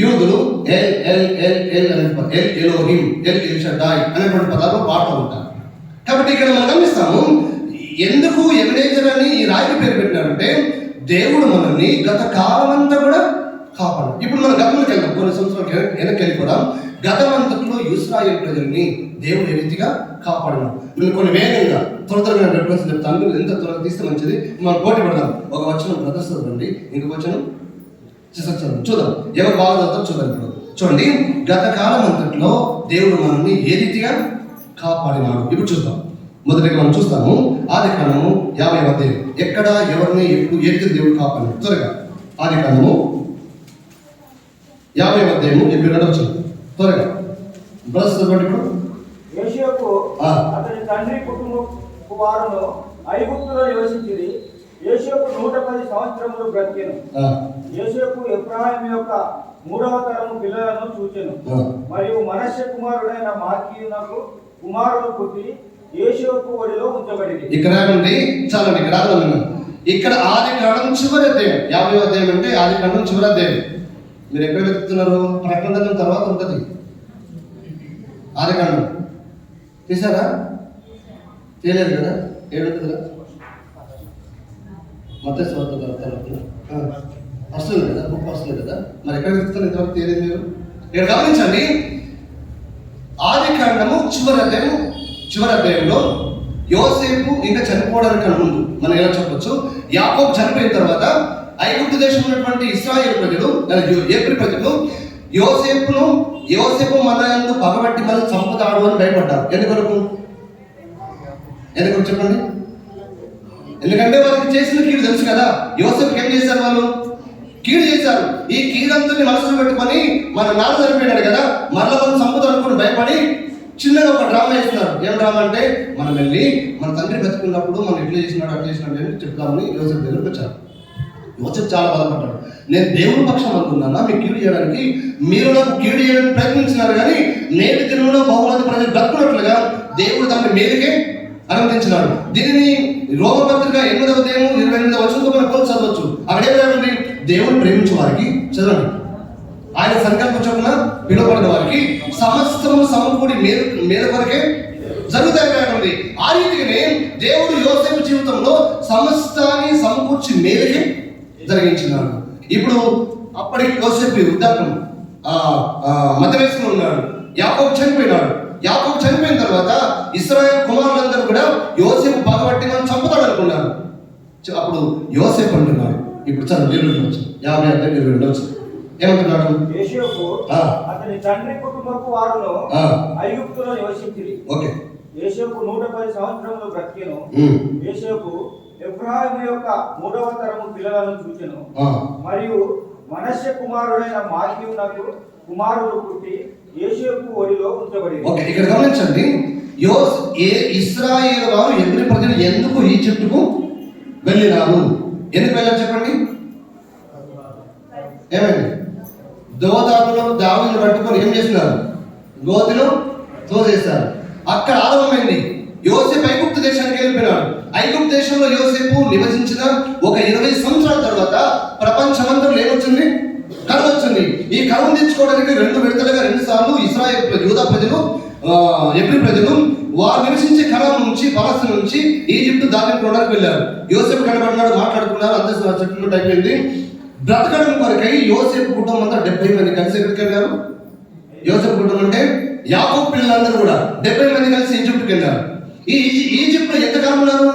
S5: యూదులు ఎల్ ఎల్ ఎల్ ఎల్ అనే ఎల్ ఎలోహిం, ఎల్ ఎల్షద్దాయ్ అనేటువంటి పదాలు వాడుతూ ఉంటారు. కాబట్టి ఇక్కడ మనం గమనిస్తాము, ఎందుకు ఎబెనేజర్ అని ఈ రాయికి పేరు పెట్టినారంటే దేవుడు మనల్ని గత కాలం అంతా కూడా కాపాడు. ఇప్పుడు మనం గతంలోకి వెళ్దాం, కొన్ని సంవత్సరాలు వెనక్కి వెళ్ళిపోదాం. గతమంతట్లో ఇశ్రాయేలు ప్రజల్ని దేవుడు ఏ రీతిగా కాపాడినాం. నేను కొన్ని వేగంగా త్వరగా రెఫరెన్స్ చెప్తాను, ఎంత త్వరగా తీస్తే మంచిది. మనం పోటీ పడదాం. ఒక వచనం ప్రదర్శించండి, ఇంకొక వచనం చూద్దాం, ఎవరు బాగా చదువుతారో చూద్దాం. ఇప్పుడు చూడండి, గత కాలం అంతట్లో దేవుడు మనల్ని ఏ రీతిగా కాపాడినాడు. ఇప్పుడు చూద్దాం. మొదటిగా మనం చూస్తాము ఆదికాండము 50వ అధ్యాయం. ఎక్కడ ఎవరిని ఎప్పుడు ఏ రీతిగా దేవుడు కాపాడినాడు. త్వరగా ఆదికాండము 50వ అధ్యాయము 22వ వచనం త్వరగా ప్రదర్శించండి. ఇప్పుడు
S3: యోసేపు అతని తండ్రి కుటుంబ వారును ఐగుప్తులో నివసించింది. యోసేపు 110 సంవత్సరములు బ్రతికెను. యోసేపు ఎఫ్రాయిము యొక్క 3వ తరము పిల్లలను చూచెను. మరియు మనష్షే కుమారుడైన మాకీయునకు కుమారుడు పుట్టి యోసేపు ఒడిలో ఉంచబడింది.
S5: ఇక్కడ నుండి చాలండి, ఇక్కడ ఇక్కడ ఆది కాండం చివరి అధ్యాయం, 50వ అధ్యాయం అంటే ఆది కాండం చివరి అధ్యాయం. మీరు ఎక్కడ వెతుకుతున్నారు? ప్రకటన గ్రంథం తర్వాత ఉంటుంది ఆది కాండం. తీసారా? చేయలేదు కదా? ఏడుంటుంది కదా? మత్తయి సువార్త తర్వాత వస్తుంది కదా, బుక్ వస్తుంది కదా. మరి ఎక్కడ వెతుకుతారు? ఇంతవరకు తెలియదు మీరు. ఇక్కడ గమనించండి, ఆది కాండము చివరి అధ్యాయంలో యోసేపు ఇంకా చనిపోవడానికి ముందు మనం ఎలా చెప్పొచ్చు, యాకోబు చనిపోయిన తర్వాత ఐగుప్తు దేశం ఉన్నటువంటి ఇశ్రాయేలు ప్రజలు, ఏప్రిల్ ప్రజలు యోసేపు మన యందు పగబట్టి మనం చంపుతాడు అని భయపడ్డారు. ఎందుకు చెప్పండి? ఎందుకంటే వాళ్ళకి చేసిన కీడు తెలుసు కదా. యోసేపుకి ఏం చేశారు? వాళ్ళు కీడు చేశారు. ఈ కీడంతా మనసులో పెట్టుకొని మన నాన్న చనిపోయినాడు కదా, మరలా మనం చంపుతాం అనుకుని భయపడి చిన్నగా ఒక డ్రామా వేస్తున్నారు. ఏం డ్రామా అంటే, మనం వెళ్ళి మన తండ్రి బతుకున్నప్పుడు మనం ఎట్లా చేసినాడు అట్లా చేసినాడు అని చెప్తామని యోసేపు దగ్గరకు వచ్చారు. యోసేపు చాలా బాధపడ్డాడు. నేను దేవుని పక్షం అనుకున్నానా మీకు కీడు చేయడానికి? మీరు నాకు కీడు చేయడానికి ప్రయత్నించినారు, కానీ నేటి దినంలో బహుమంది ప్రజలు బ్రతుకున్నట్లుగా దేవుడు దాన్ని మేలుకే అనుమతించినాడు. దీనిని రోమపత్రిక 8వ అధ్యాయం 28వ వచనంతో మనం పోల్చి చదవచ్చు. అక్కడే ఏమండి? దేవుడు ప్రేమించే వారికి, చదవండి, ఆయన సంకల్పం చొప్పున పిలువబడిన వారికి సమస్తము సమకూడి మేలు కొరకే జరుగుతాయి. ఆ రీతిగానే దేవుడు యోసేపు జీవితంలో సమస్తాన్ని సమకూర్చి మేలుకే జరిగించినాడు. ఇప్పుడు అప్పటికి యోసేపు వృద్ధాప్యం మధ్య వయసులో ఉన్నాడు. యాకోబు చనిపోయినాడు. యాకోబు చనిపోయిన తర్వాత ఇశ్రాయేలు కుమారులందరూ కూడా యోసేపు పగబట్టి మనం చంపుతాడు అనుకున్నారు. అప్పుడు యోసేపు అంటున్నాడు, ఇప్పుడు చాలా వీళ్ళు 50 అధ్యాయం 22 ఏమంటున్నాడు?
S3: యోసేపు అతని తండ్రి కుటుంబపు వారును ఐగుప్తులో నివసించిరి.
S5: ఓకే.
S3: యోసేపు 110 సంవత్సరములు బ్రతికెను. యోసేపు ఎఫ్రాయిము యొక్క 3వ తరము పిల్లలను చూచెను. మరియు మనష్య కుమారుడైన మాకీయునకు కుమారుడు పుట్టి యోసేపు ఒడిలో ఉంచబడి.
S5: ఓకే, ఇక్కడ గమనించండి, ఇశ్రాయేలు వారు ఎబ్రీ ప్రజలు ఎందుకు ఈజిప్టుకు వెళ్ళినారు? ఎందుకు వెళ్ళారు చెప్పండి? ఏమైంది? దోదాపులో దావీదును పట్టుకొని ఏం చేస్తున్నారు? గోతిలో తోసేశారు. అక్కడ ఆరంభమైంది. యోసేపు ఐగుప్తు దేశానికి వెళ్ళిపోయినాడు. ఐగుప్తు దేశంలో యోసేపు నివసించిన ఒక 20 సంవత్సరాల తర్వాత ప్రపంచమంతా ఏమొచ్చింది? కరువు వచ్చింది. ఈ కరువును తెచ్చుకోవడానికి 2 విడతలుగా 2 సార్లు ఇశ్రాయేలు యూదా ప్రజలు, ఎబ్రీ ప్రజలు వారు నివసించే కనాను నుంచి, పలస్తీనా నుంచి ఈజిప్టు దాటుకోవడానికి వెళ్ళారు. యోసేపు కనబడినాడు, మాట్లాడుకున్నారు, అంత సెటిల్మెంట్ అయిపోయింది. బ్రతకడం కొరకై యోసేపు కుటుంబం అంతా 70 మంది కలిసి ఎక్కడికి వెళ్ళారు? యోసేపు కుటుంబం అంటే యాకోబు పిల్లలందరూ కూడా 70 మంది కలిసి ఈజిప్టుకి వెళ్ళారు. ఈ ఈజిప్టులో ఎంతకాలం ఉన్నారు?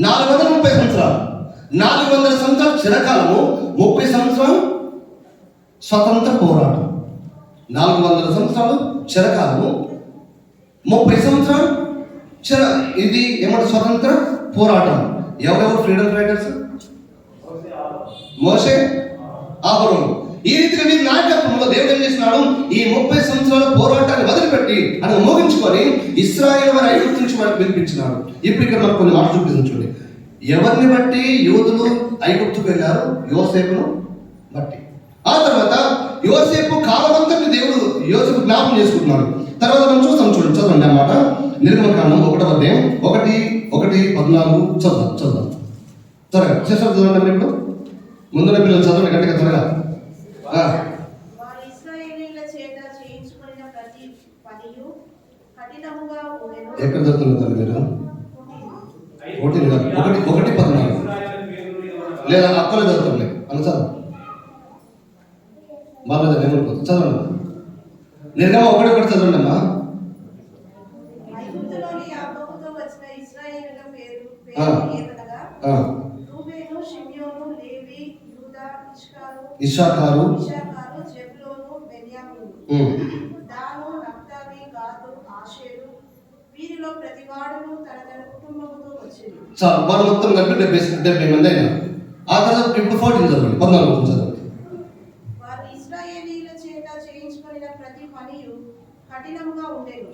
S5: 430 సంవత్సరాలు. 400 సంవత్సరాలు చిరకాలము, 30 సంవత్సరాలు స్వతంత్ర పోరాటం. 400 సంవత్సరాలు చిరకాలము, 30 సంవత్సరాలు ఇది ఏమంటే స్వతంత్ర పోరాటం. ఎవరెవరు ఫ్రీడమ్ ఫైటర్స్? మోషే, అహరోను. ఈ రీతిగా వీరి నాయకత్వంలో దేవుడు ఏం చేసినాడు? ఈ 30 సంవత్సరాల పోరాటాన్ని వదిలిపెట్టి అని మోగించుకొని ఇశ్రాయేలు వారి ఐగుప్తు నుంచి వారికి పిలిపించినాడు. ఇప్పుడు ఇక్కడ మనకు కొన్ని మాటలు చూపించండి. ఎవరిని బట్టి యూదులు ఐగుప్తుకు వెళ్ళారు? యోసేపును బట్టి. ఆ తర్వాత యోసేపు కాలమంతటి దేవుడు యోసేపు జ్ఞాపకం చేసుకుంటున్నాడు. తర్వాత మనం చూస్తాం, చూడండి, చదవండి అన్నమాట. నిర్గమకాండం 1వ అధ్యాయం 1:14 చదువుదాం త్వరగా. చేస్తారు చదవండి. ఇప్పుడు ముందున్న పిల్లలు చదవండి గట్టిగా, త్వరగా. ఎక్కడ చదువుతున్నారు మీరు? 1:14 లేదా అక్కలే చదువుతుంది అని చదువు. బాగా ఏమనుకోవచ్చు, చదవండి. నిర్గమ 1:1 చదవండి అమ్మా. ఇశ్శాఖారు, వారు మొత్తం కలిపి 70 మంది అయినా. ఆ తర్వాత ఇప్పుడు 14 చదవండి, 14 చదవండి.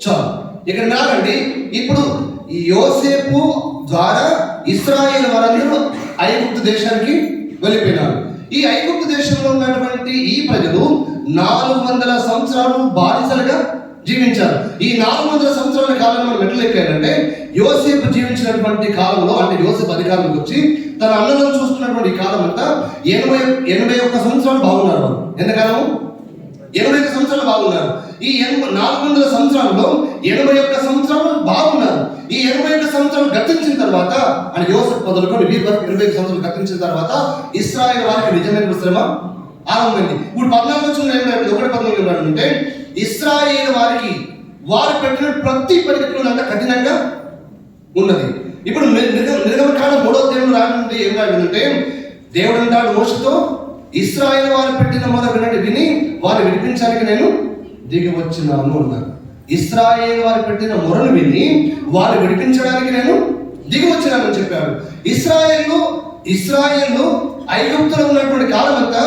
S5: చాలు, ఇక్కడ నాగండి. ఇప్పుడు యోసేపు ద్వారా ఇశ్రాయేలు వారందరూ ఐగుప్తు దేశానికి వెళ్ళిపోయినారు. ఈ ఐగుప్తు దేశంలో ఉన్నటువంటి ఈ ప్రజలు 400 సంవత్సరాలు బానిసలుగా జీవించారు. ఈ 400 సంవత్సరాల కాలంలో మనం ఎట్లా ఎక్కారంటే యోసేపు జీవించినటువంటి కాలంలో, అంటే యోసేపు అధికారంలోకి వచ్చి తన అన్నలను చూస్తున్నటువంటి కాలం అంతా 81 సంవత్సరాలు బాగున్నారు వాళ్ళు. ఎంతకాలము? 81 సంవత్సరాలు బాగున్నారు. ఈ 400 సంవత్సరాల్లో 81 సంవత్సరాలు బాగున్నారు. ఈ 81 సంవత్సరాలు గతించిన తర్వాత, అని యోసేపు మొదలుకొని వీరి వరకు 21 సంవత్సరాలు గతించిన తర్వాత ఇశ్రాయేలు వారికి నిజమైన శ్రమ ఆరంభమైంది. ఇప్పుడు 14 వచ్చిన 1:14 అంటే ఇశ్రాయేలు వారికి వారు పెట్టిన ప్రతి పరీక్షలు అంత కఠినంగా ఉన్నది. ఇప్పుడు నిర్గమకాండం 3వ అధ్యాయంలో రాయనుంది ఏం రాయనంటే, దేవుడు అంటాడు మోషేతో, ఇశ్రాయేలు వారు పెట్టిన మొర విని వారు విడిపించడానికి నేను దిగి వచ్చినాను అన్నారు. ఇశ్రాయేలు వారు పెట్టిన మొరను విని వారు విడిపించడానికి నేను దిగి వచ్చినానని చెప్పాడు. ఇశ్రాయేలు ఐగుప్తులో ఉన్నటువంటి కాలం అంతా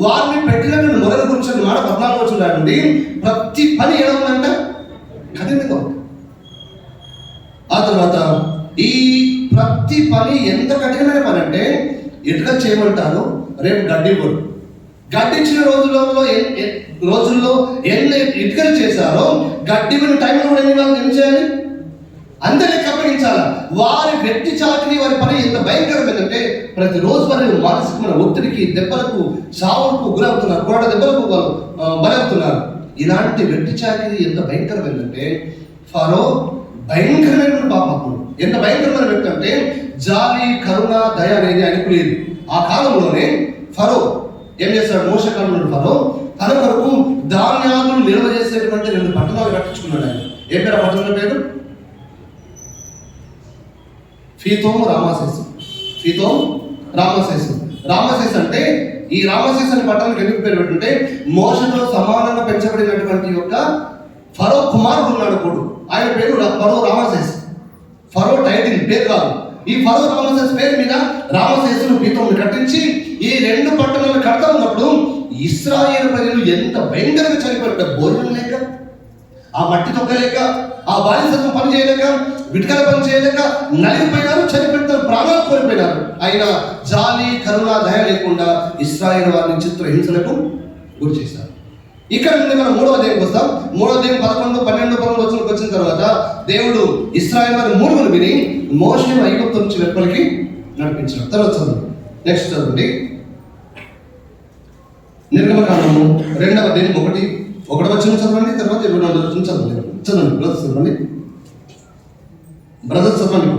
S5: వారిని పెట్టినటువంటి మొరల గురించి మాట 14 వచ్చిన రాయండి. ప్రతి పని ఎలా ఉందంట? కఠినంగా ఉంది. ఆ తర్వాత ఈ ప్రతి పని ఎంత కఠినమైన పని అంటే, ఇటుక చేయమంటారు, రేపు గడ్డి ఇవ్వరు. గడ్డించిన రోజుల్లో ఎన్ని ఇటుకలు చేశారో గడ్డి మీద టైంలో ఏం చేయాలి? అంతే లెక్క అప్పగించాలి. వారి వ్యక్తి చాకిరి, వారి పని ఎంత భయంకరమైందంటే ప్రతిరోజు వారి మానసికమైన ఒత్తిడికి, దెబ్బలకు, చావులకు గురవుతున్నారు, కొరడ దెబ్బలకు వాళ్ళు బలవుతున్నారు. ఇలాంటి వ్యక్తి చాకిరి ఎంత భయంకరమైందంటే, ఫరో భయంకరమైన పాపకుడు. ఎంత భయంకరమైన వ్యక్తి అంటే జాలి, కరుణ, దయ అనేది ఆయనకు లేదు. ఆ కాలంలోనే ఫరో ఏం చేస్తాడు? మోషే కాలంలో ఫరో తన కొరకు ధాన్యాలను నిల్వ చేసేటువంటి 2 పట్టణాలు కట్టించుకున్నాడు. ఆయన ఏ పేరు? పట్టణం పేరు ఫీతోము, రామసేసు. ఫీతోము, రామసేసు. రామసేస్ అంటే, ఈ రామసేస్ అనే పట్టణానికి ఎందుకు పేరు పెట్టుంటే, మోషతో సమానంగా పెంచబడినటువంటి యొక్క ఫరో కుమారుడు ఉన్నాడు కొడు, ఆయన పేరు ఫరో రామసేస్. ఫరో టైటిల్ పేరు కాదు. ఈ ఫరో రామసేస్ పేరు మీద రామసేసును ఫీతోమును కట్టించి ఈ 2 పట్టణాలు కడతా ఉన్నప్పుడు ఇశ్రాయేలు ప్రజలు ఎంత భయంకరంగా చనిపోయారు. భోజనం లేక, ఆ మట్టి తొక్కలేక, ఆ బానిసత్వం పని చేయలేక, విటకల పని చేయలేక నలిగిపోయినారు, చనిపోయినారు, ప్రాణాలు కోల్పోయినారు. అయినా జాలి, కరుణ, దయ లేకుండా ఇశ్రాయేలు వారిని చిత్రహింసలకు గురి చేశారు. ఇక్కడ నుండి మనం 3వ అధ్యాయంకి వస్తాం. 3వ అధ్యాయం 11, 12, 13 వచ్చిన తర్వాత దేవుడు ఇశ్రాయేలు వారి మూలుగును విని మోషేను ఐగుప్తు నుంచి వెలుపలికి నడిపించాడు. తర్వాత చదువు, నెక్స్ట్ చదవండి. నిర్గమకాండము 2వ అధ్యాయం 1 వచ్చిన చదవండి. తర్వాత 24 వచ్చిన చదవండి. బ్రదర్స్ చదవండి. బ్రదర్స్ చదవండి.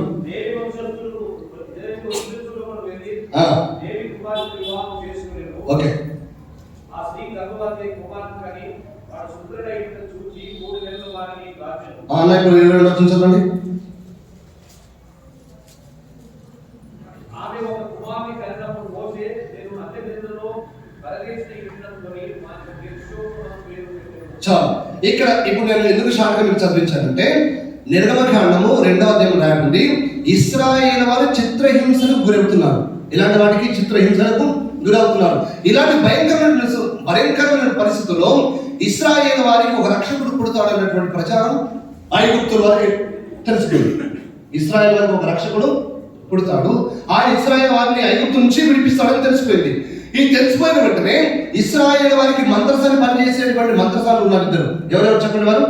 S5: ఓకే. ఇప్పుడు 22 వచ్చిన చదవండి. చాలు. ఇక్కడ ఇప్పుడు నేను ఎందుకు షార్ట్గా మీకు చదివించానంటే, నిర్గమకాండము 2వ అధ్యాయం రాయండి, ఇశ్రాయేలు వారు చిత్రహింసలకు గురవుతున్నారు. ఇలాంటి వాటికి చిత్రహింసలకు గురవుతున్నారు. ఇలాంటి భయంకరమైన పరిస్థితుల్లో ఇశ్రాయేలు వారికి ఒక రక్షకుడు పుడతాడన్నటువంటి ప్రచారం ఐగుప్తుల వారికి తెలిసిపోయింది. ఇశ్రాయేలు వారికి ఒక రక్షకుడు పుడతాడు, ఆయన ఇశ్రాయేలు వారిని ఐగుప్తు నుంచి విడిపిస్తాడని తెలిసిపోయింది. ఈ తెలిసిపోయిన వెంటనే ఇశ్రాయేలు వారికి మంత్రసాన్ని పనిచేసేటువంటి మంత్రసాలు ఉన్నారు 2. ఎవరెవరు చెప్పండి? వారు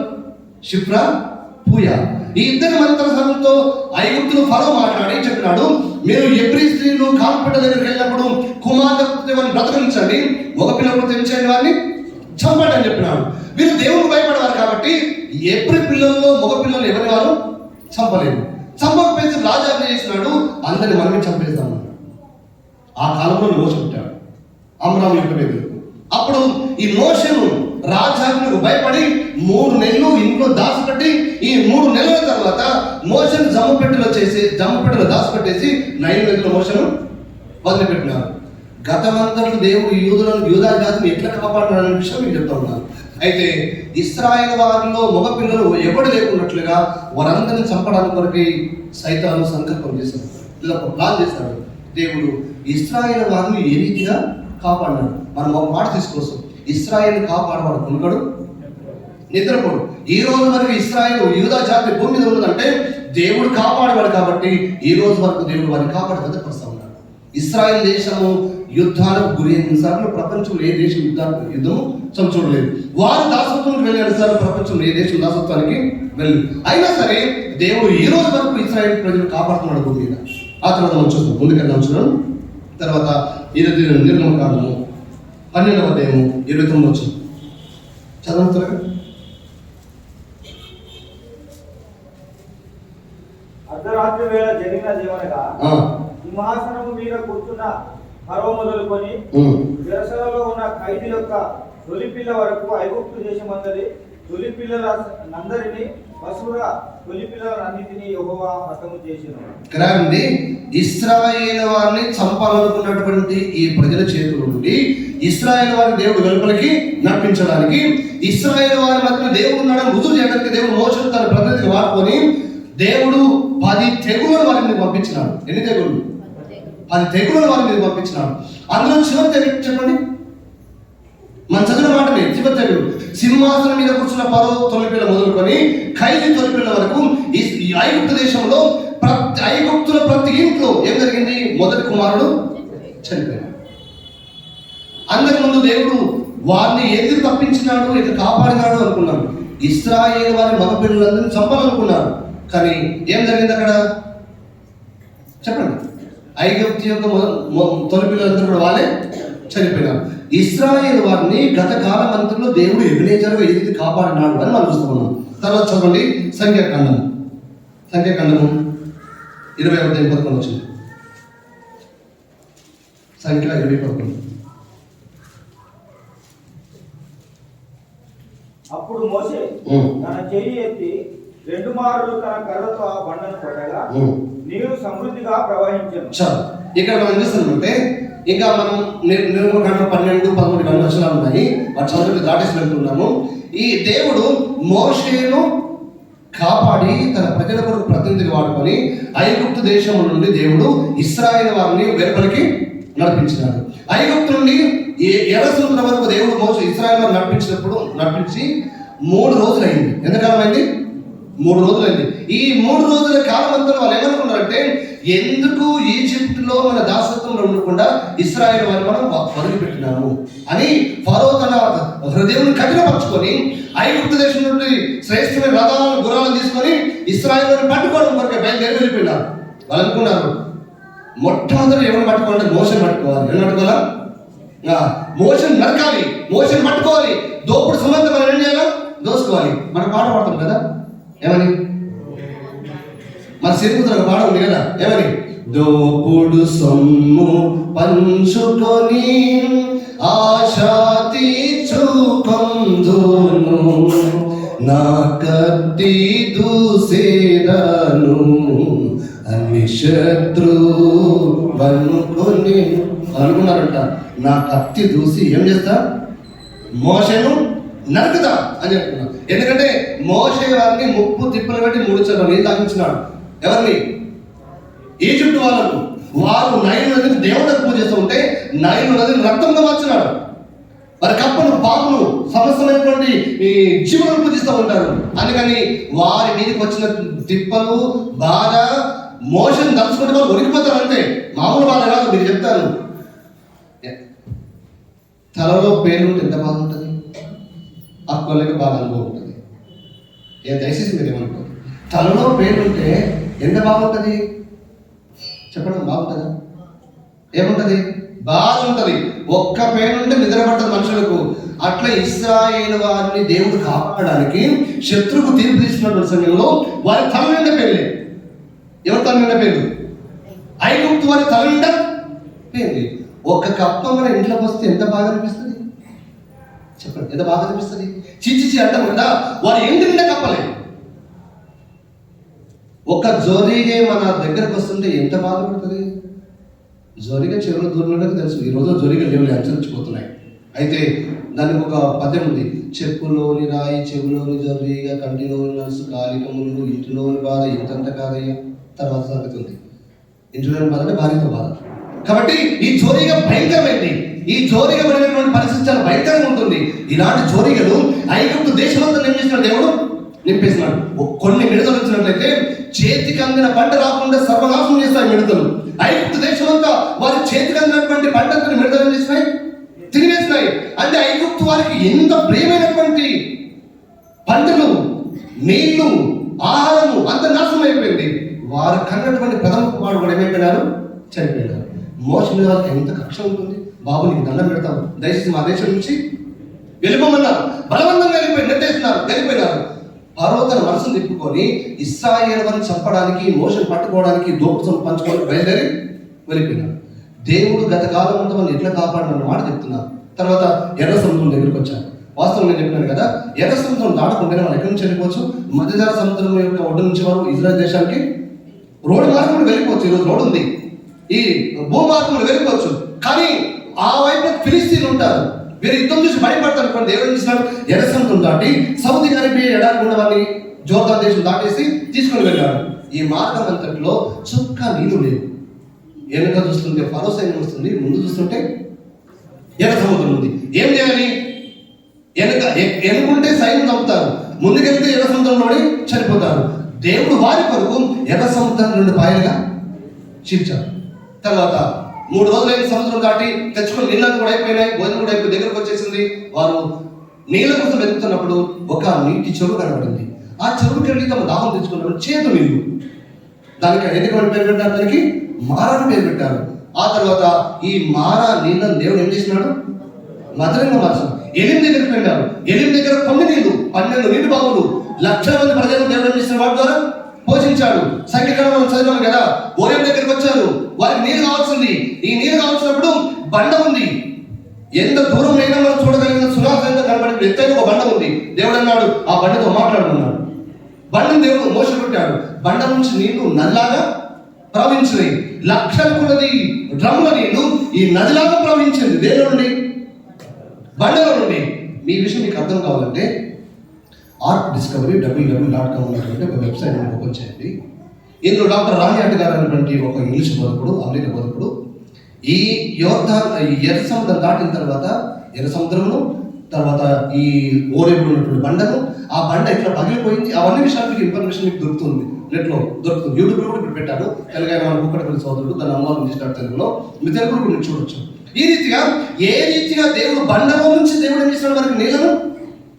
S5: షిఫ్రా, పూయా. ఈ 2 మంత్రసాలతో ఐగుప్తులు ఫరో మాట్లాడి చెప్పినాడు, మీరు ఎబ్రీ స్త్రీలు కాల్పెట్ట దగ్గరికి వెళ్ళినప్పుడు కుమార్తె వారిని బ్రతకనించండి, మగ పిల్లలు తెంచండి, వారిని చంపండి అని చెప్పినాడు. వీరు దేవునికి భయపడేవారు కాబట్టి ఎబ్రీ పిల్లల్లో మగ పిల్లలు ఎవరి వారు చంపలేదు. చంపకపోతే రాజాజ్ఞ చేసినాడు, అందరిని మనమే చంపేస్తాము. ఆ కాలంలో మోషే పుట్టాడు, అమ్రాము యొక్క మీద. అప్పుడు ఈ మోషేను రాజాజ్ఞకు భయపడి 3 నెలలు ఇంట్లో దాచిపెట్టి, ఈ 3 నెలల తర్వాత మోషేను జమ్మపెట్టెలో దాచిపెట్టేసి 9 నెలల మోషేను వదిలిపెట్టినారు. గతమంతట్లో దేవుడు యూదా జాతిని ఎట్లా కాపాడినాడనే విషయం మీకు చెప్తా ఉన్నాను. అయితే ఇశ్రాయేలు వారిలో మగ పిల్లలు ఎవడు లేకున్నట్లుగా వారందరిని చంపడానికి కొరకు సైతాను సంకల్పం చేశాడు, ఇలా ఒక ప్లాన్ చేశాడు. దేవుడు ఇశ్రాయేలు వారిని ఏ రీతిగా కాపాడినాడు. మనం ఒక మాట తీసుకోవచ్చు, ఇశ్రాయేలు కాపాడవాడు కొనుగడు, నిద్రపోడు. ఈ రోజు వరకు ఇశ్రాయేలు యూదా జాతి భూమి మీద ఉన్నదంటే దేవుడు కాపాడేవాడు కాబట్టి ఈ రోజు వరకు దేవుడు వారిని కాపాడేది పరుస్తా ఉన్నాడు. ఇశ్రాయేల్ దేశము యుద్ధాలకు గురి అయిన సార్లు ప్రపంచంలో ఏ దేశం యుద్ధం చూడలేదు. వారు దాసత్వానికి వెళ్ళిన సార్లు ప్రపంచంలో ఏ దేశం దాసత్వానికి వెళ్ళలేదు. అయినా సరే దేవుడు ఈ రోజు వరకు ఇశ్రాయేల్ ప్రజలు కాపాడుతున్నాడు భూమి మీద. ఆ తర్వాత మనం చూస్తాం, ముందుకెళ్దాం చూడండి. తర్వాత నిర్గమకాండము 12వ అధ్యాయము 29 వచ్చింది. చదువుతారా?
S3: అర్ధరాత్రి వేళ జరిగినదేమనగా, సింహాసనము మీద కూర్చున్న ఫరో మొదలుకొని చెరసాలలో ఉన్న ఖైదీ యొక్క తొలి పిల్ల వరకు ఐగుప్తు దేశమందరి తొలి పిల్లలందరినీ పశువుల తొలి పిల్లలన్నిటినీ యెహోవా హతము చేసెను.
S5: గ్రాండి ఇశ్రాయేలు వారిని చంపాలనుకున్నటువంటి ఈ ప్రజల చేతుల నుండి ఇశ్రాయేలు వారిని దేవుడు వెలుపలికి నడిపించడానికి, ఇశ్రాయేలు వారి మధ్య దేవుడు ఉన్నాడని రుజువు చేయడానికి దేవుడు మోషేను తన ప్రతినిధిని వాడుకొని దేవుడు 10 తెగులను వారి మీద పంపించినాడు. ఎన్ని తెగులు? 10 తెగులను వారి మీద పంపించినాడు. అందులో చివరి తెగులు చెప్పండి, మన చదివిన మాటనే. చివరి తెగులు సింహాసనం మీద కూర్చున్న ఫరో తొలిపిల్ల మొదలుకొని ఖైదీ తొలిపిల్ల వరకు ఈ ఐగుప్తు దేశంలో ఐగుప్తుల ప్రతి ఇంట్లో ఏం జరిగింది? మొదటి కుమారుడు చనిపోయాడు. అందరి ముందు దేవుడు వారిని ఎందుకు తప్పించినాడు, ఎందుకు కాపాడినాడు అనుకున్నాడు. ఇశ్రాయేలు వారి మగ పిల్లలందరినీ చంపాలనుకున్నారు. కానీ ఏం జరిగింది అక్కడ చెప్పండి? ఐగుప్తు యొక్క తొలి పిల్లలందరూ కూడా వాళ్ళే చనిపోయినారు. ఇశ్రాయేలు వారిని గత కాలం అంతలో దేవుడు ఎబినేజర్గా ఎదిగి కాపాడినాడు అని మనం చూస్తున్నాం. తర్వాత చూడండి, సంఖ్యాకాండము 20:11 వచ్చింది. సంఖ్య 20:11.
S3: అప్పుడు మోషే తన చెయ్యి ఎత్తి 2 మార్లు తన కర్రతో ఆ బండను కొట్టగా నీరు సమృద్ధిగా ప్రవహించెను.
S5: చాలు. ఇక్కడ మనం చూస్తున్నామంటే ఇంకా మనం నిర్గమకాండ 12-13 వచనాలు ఉన్నాయి. వాటి చదువులు దాటేసి వెళ్తున్నాము. ఈ దేవుడు మోషేను కాపాడి తన ప్రజల కొరకు ప్రతినిధిగా వాడుకొని ఐగుప్తు దేశం నుండి దేవుడు ఇశ్రాయేలు వారిని వెలుపలికి నడిపించినాడు. ఐగుప్తు నుండి ఎర్ర సముద్రం వరకు దేవుడు మోషే ఇశ్రాయేలు వారిని నడిపించి 3 రోజులు అయింది. ఎంతకాలం అయింది? 3 రోజులు అయింది. ఈ 3 రోజుల కాలం అంతా వాళ్ళు ఏమనుకున్నారంటే, ఎందుకు ఈజిప్టులో మన దాసత్వంలో ఉండకుండా ఇశ్రాయేలు వారిని మనం వదిలిపెట్టినాము అని ఫరో తన హృదయం కఠినపరచుకొని ఐగుప్తు దేశం నుండి శ్రేష్టమైన రథాలను గుర్రాలను తీసుకొని ఇశ్రాయేలు వారిని పట్టుకోవడం కొరకు బయలుదేరి వెళ్ళిపోయినారు. వాళ్ళు అనుకున్నారు, మొట్టమొదటి ఎవరిని పట్టుకోవాలంటే మోషేని పట్టుకోవాలి. ఎవరిని పట్టుకోవాలా? మోషేని నరకాలి, మోషేని పట్టుకోవాలి. దోపుడు సమంతా మనం ఏం చేయాలా? దోసుకోవాలి. మనం పాట పాడతాం కదా, ఏమని? మన సిరుకుతులకు పాట ఉంది కదా, ఏమని? దోపుడు సొమ్ము పంచుకొని ఆశ తీర్చుకొందును, నా కత్తి దూసేదను అన్ని శత్రువనుకొని అనుకున్నారంట. నా కత్తి దూసి ఏం చేస్తా? మోషేను నరుకుతా అని చెప్తున్నారు. ఎందుకంటే మోషే వారిని 30 తిప్పలు పెట్టి 3 చెరువులు నీళ్ళు తాగించినాడు. ఎవరిని? ఈజిప్ట్ వాళ్ళను. వారు నైలు నదిని దేవుడికి పూజ చేస్తూ ఉంటే నైలు నదిని రక్తంగా మార్చినాడు. వారి కప్పను, పామును, సమస్తమైనటువంటి ఈ జీవులను పూజిస్తూ ఉంటారు. అందుకని వారి మీదకి వచ్చిన తిప్పలు, బాధ, మోషన్ తలుచుకుంటే వాళ్ళు ఉరికిపోతారు. అంతే. మామూలు బాధ కాదు. మీరు చెప్తారు, తలలో పేరుంటే ఎంత బాధ ఉంటుంది, అక్కలకి బాగా అనుభవం ఉంటుంది. దయచేసి మీరు ఏమనుకోండి, తలలో పేరుంటే ఎంత బాగుంటుంది చెప్పడం? బాగుంటుందా? ఏముంటుంది? బాధ ఉంటుంది. ఒక్క పేరుంటే నిద్ర పట్టదు మనుషులకు. అట్లా ఇశ్రాయేలు వారిని దేవుడు కాపాడడానికి శత్రువుకు తీర్పు తీస్తున్నటువంటి సమయంలో వారి తల నిండా పేర్లే. ఎవరి తల నిండా పేర్లు? ఐగుప్తు వారి తల నిండా పేర్లే. ఒక్క కప్ప మన ఇంట్లోకి వస్తే ఎంత బాగా అనిపిస్తుంది చెప్పండి? ఎంత బాగా అనిపిస్తుంది? చిచ్చిచి అంటాం కదా, వారి ఇంటి నిండా కప్పలే. ఒక జోరిగే మన దగ్గరకు వస్తుంటే ఎంత బాధపడుతుంది? జోరిగా చెరువుల దూరంలోకి తెలుసు. ఈరోజు జోరిగా లేవులు అంచరించిపోతున్నాయి. అయితే దానికి ఒక పద్యం ఉంది, చెప్పులోని రాయి చెవులోని జొర్రిగా కంటిలోని నలుసు కాలికములు ఇంటిలోని బాధ ఇంతంత కాదయ్యా. తర్వాత సంగతి ఉంది. ఇంటిలోని బాధ అంటే భార్యతో బాధ. కాబట్టి ఈ జోరిగా భయంకరమైంది. ఈ జోరిగా పడినటువంటి పరిస్థితి చాలా భయంకరంగా ఉంటుంది. ఇలాంటి జోరిగలు ఐగుప్తు దేశమంతా నింపేసినాడు దేవుడు, నింపేసినాడు. కొన్ని మిడతలు వచ్చినట్లయితే చేతికి అందిన పంట రాకుండా సర్వనాశనం చేస్తాయి మిడతలు. ఐగుప్తు దేశమంతా వారి చేతికి అందినటువంటి పంటను ఐగుప్తు వారికి ఎంత ప్రియమైనటువంటి పంటలు, నీళ్లు, ఆహారము అంత నాశనం అయిపోయింది. వారు కన్నటువంటి ప్రథమ కుమారుడు కూడా ఏమైపోయినారు, చనిపోయినారు. మోషే మీద వాళ్ళకి ఎంత కక్ష ఉంటుంది. బాబు నీకు దండం పెడతాము, దయచేసి మా దేశం నుంచి వెళ్ళిపోమన్నారు. బలవంతంగా వెళ్ళిపోయినారు. ఫరో తన మనసును తిప్పుకొని ఇశ్రాయేలు వారిని చంపడానికి, మోషను పట్టుకోవడానికి, దోపుసం పంచుకొని బయలుదేరి వెళ్ళిపోయినారు. దేవుడు గత కాలం అంతా మనం ఎట్లా కాపాడన్న మాట చెప్తున్నారు. తర్వాత ఎర్ర సముద్రం దగ్గరికి వచ్చారు. వాస్తవం నేను చెప్పినాను కదా, ఎర్ర సముద్రం దాటకుంటేనే మనం ఎక్కడి నుంచి వెళ్ళిపోవచ్చు, మధ్యధరా సముద్రం యొక్క ఒడ్డు నుంచి వారు ఇజ్రాయెల్ దేశానికి రోడ్డు మార్గంలో వెళ్ళిపోవచ్చు. ఈరోజు రోడ్డు ఉంది, ఈ భూమార్గంలో వెళ్ళిపోవచ్చు. కానీ ఆ వైపు ఫిలిస్తీన్లు ఉంటారు. వీరు యుద్ధం చూసి భయపడతారు. దేవుడు చేసినాడు, ఎర్ర సముద్రం దాటి సౌదీ అరేబియా ఎడారి ఉన్న వారిని జోర్దాన్ దేశం దాటేసి తీసుకొని వెళ్ళాడు. ఈ మార్గం అంతట్లో చుక్క నీళ్లు లేవు. వెనుక చూస్తుంటే ఫరో సైన్యం వస్తుంది, ముందు చూస్తుంటే ఎర్ర సముద్రం ఉంది. ఏం చేయాలి? ఎనుకుంటే సైన్యం చంపుతారు, ముందుకెళ్తే ఎర్ర సముద్రంలోని చనిపోతారు. దేవుడు వారి కొరకు ఎర్ర సముద్రం 2 పాయలుగా చీల్చారు. తర్వాత 3 రోజులైన సముద్రం దాటి తెచ్చుకొని నీళ్ళని కూడా అయిపోయినాయి, భోజనం కూడా అయిపోయి దగ్గరకు వచ్చేసింది. వారు నీళ్ళ కోసం వెతుకుతున్నప్పుడు ఒక నీటి చెరువు కనబడింది. ఆ చెరువుకి వెళ్ళి తమ దాహం తెచ్చుకున్నారు. చేతు నీళ్ళు, దానికి ఎందుకు పేరు పెట్టారు? దానికి మారాన్ని పేరు పెట్టారు. ఆ తర్వాత ఈ మారా నీళ్ళని దేవుడు ఏం చేసినాడు? మధురంగా మార్చాడు. ఎలిం దగ్గరికి వెళ్ళారు. ఎలిం దగ్గర కొన్ని నీళ్లు, 12 నీటి బావులు, లక్షల మంది ప్రజలను దేవుడు ఏం చేసిన వాటి ద్వారా పోషించాడు. సంఖ్యకాలం మనం చదివాం కదా. ఓరేం దగ్గరికి వచ్చారు, వారికి నీరు కావాల్సింది. ఈ నీరు కావాల్సినప్పుడు బండ ఉంది. ఎంత దూరం అయినా మనం చూడగలిగిన సునాసంగా కనబడి ఎత్తైన ఒక బండ ఉంది. దేవుడు అన్నాడు, ఆ బండతో మాట్లాడుతున్నాడు. బండను దేవుడు మోస పెట్టాడు. బండ నుంచి నీళ్లు నదిలాగా ప్రవహించినాయి. లక్షల కొలది డ్రమ్ముల నీళ్లు ఈ నదిలాగా ప్రవహించింది. దేని నుండి? బండలో నుండి. మీ విషయం మీకు అర్థం కావాలంటే ఆర్క్ డిస్కవరీ www.com అనేటువంటి ఒక వెబ్సైట్ ఓపెన్ చేయండి. ఇందులో డాక్టర్ రాణి గారు అనేటువంటి ఒక ఇంగ్లీష్ బోధకుడు, అమెరికా బోధకుడు, ఈ ఎర్ర సముద్రం దాటిన తర్వాత ఎర్ర సముద్రమును, తర్వాత ఈ ఓరేబులు ఉన్నటువంటి బండను, ఆ బండ ఎట్లా పగిలిపోయింది, అవన్నీ విషయాలు మీకు ఇన్ఫర్మేషన్ మీకు దొరుకుతుంది, నెట్లో దొరుకుతుంది. యూట్యూబ్లో కూడా ఇప్పుడు పెట్టారు. తెలంగాణ మన కుక్కడపల్లి సోదరుడు దాన్ని అనువాదం చేసినాడు తెలుగులో. మీ తెలుగులో మీరు చూడొచ్చు. ఈ రీతిగా ఏ రీతిగా దేవుడు బండలో నుంచి దేవుడు ఏం చేసినాడు? వారికి నీళ్లను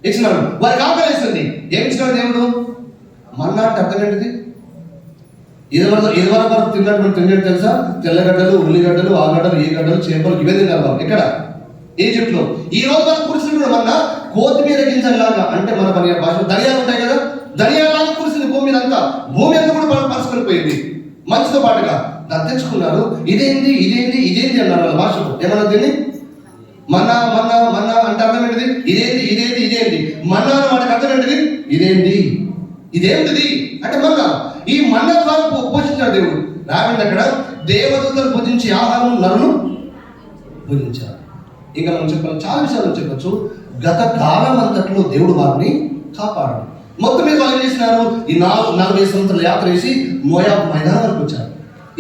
S5: ఇచ్చినాడు. వారికి ఆకలేసింది. ఏమి ఇచ్చినాడు దేవుడు? మన్నా అంటే అర్థం ఏంటిది? ఇదివరకు తిన్నటువంటి తిండి తెలుసా? తెల్లగడ్డలు, ఉల్లిగడ్డలు, ఆగడ్డలు, ఈ గడ్డలు, చేపలు ఇవే తిన్నారు వాళ్ళు. ఎక్కడ? ఈజిప్ట్లో. ఈ రోజు మనం కురిసిన మన్నా కొత్తిమీర గింజల్లాగా, అంటే మన భాష ధనియాలు ఉంటాయి కదా, ధనియాలాగా కురిసింది భూమి మీద అంతా. భూమి అంతా కూడా పరుచుకొని పోయింది మంచుతో పాటుగా. దాన్ని తెచ్చుకున్నారు. ఇదేంటి అన్నారు వాళ్ళ భాషలో. ఏమన్నా దీన్ని మన్నా అంటే అర్థం ఏంటిది? ఇదేంటి మన్నా వాటికి అర్థం ఏంటిది? ఇదేంటిది అంటే మన్నా. ఈ మన్నా ద్వారా పోషించాడు దేవుడు. రాబడింది అక్కడ, దేవదూతలు భుజించి ఆహారం నరులు భుజించారు. ఇంకా మనం చెప్పాలి, చాలా విషయాలు చెప్పచ్చు. గత కాలం అంతట్లో దేవుడు వారిని కాపాడాడు. మొత్తం మీద వాళ్ళు ఏం చేసినారు? ఈ 40 సంవత్సరాల యాత్ర వేసి మోయాబు మైదానానికి వచ్చారు.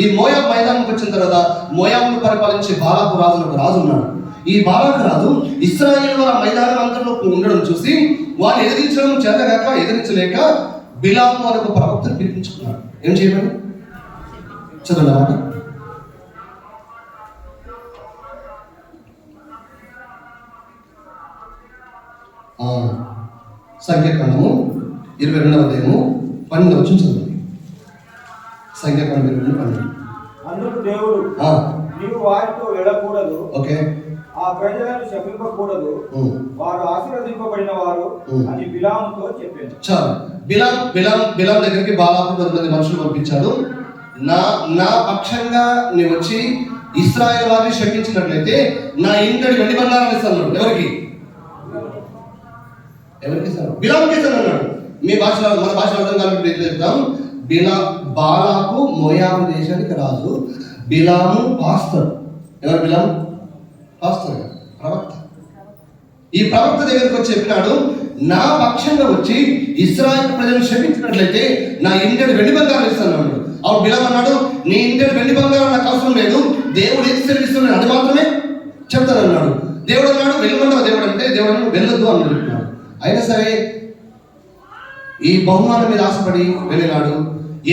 S5: ఈ మోయాబు మైదానానికి వచ్చిన తర్వాత మోయాబును పరిపాలించే బాలాకు రాజు ఒక రాజు ఉన్నాడు. ఈ బాలాకు రాజు ఇశ్రాయేలు వారి మైదానం అంతలో ఉండడం చూసి వారిని ఎదిరించలేక బిలాము అనే ఒక ప్రవక్తను పిలిపించుకున్నాడు. ఏం చేయమని చదవండి అన్నమాట. సంఖ్యాకాండము 22వ అధ్యాయము 12వ వచనం చదవండి. సంఖ్యాకాండం 22:12.
S3: అందుకు దేవుడు, నీవు వారితో వెళ్ళకూడదు, ఓకే, ఆ ప్రజలను శపింపకూడదు, వారు ఆశీర్వదింపబడిన వారు అని బిలాముతో చెప్పాడు. చాలు. బిలాం దగ్గరికి బాలాకు 10 మనుషులు పంపించాడు. నా పక్షంగా నీ వచ్చి ఇశ్రాయేలు వారిని శపించినట్లయితే నా ఇంటడి వెండి బంగారాన్ని ఇస్తాను. ఎవరికి ఇస్తాను? బిలాంకి ఇస్తాను అన్నాడు. మీ భాషలో, మన భాషలో అర్థం కాబట్టి చెప్తాం. బాలాకు మోయాబు దేశానికి రాజు, బిలాము పాస్తర్. ఎవరు బిలాము? పాస్తర్, ప్రవక్త. ఈ ప్రవక్త దగ్గరికి వచ్చి చెప్పినాడు, నా పక్షంగా వచ్చి ఇశ్రాయేలు ప్రజలను శపించినట్లయితే నా ఇంటడి వెండి బంగారం ఇస్తాను అన్నాడు. అప్పుడు బిలాము అన్నాడు, నీ ఇంటడి వెండి బంగారం నాకు అవసరం లేదు, దేవుడు ఏది సెలవిస్తున్నాడు అది మాత్రమే చెప్తాను అన్నాడు. దేవుడు అన్నాడు, వెళ్ళమన్నావు దేవుడు అంటే, దేవుడు అన్నాడు వెళ్ళొద్దు అన్నాడు. అయినా సరే ఈ బహుమానం మీద ఆశపడి వెళ్ళినాడు.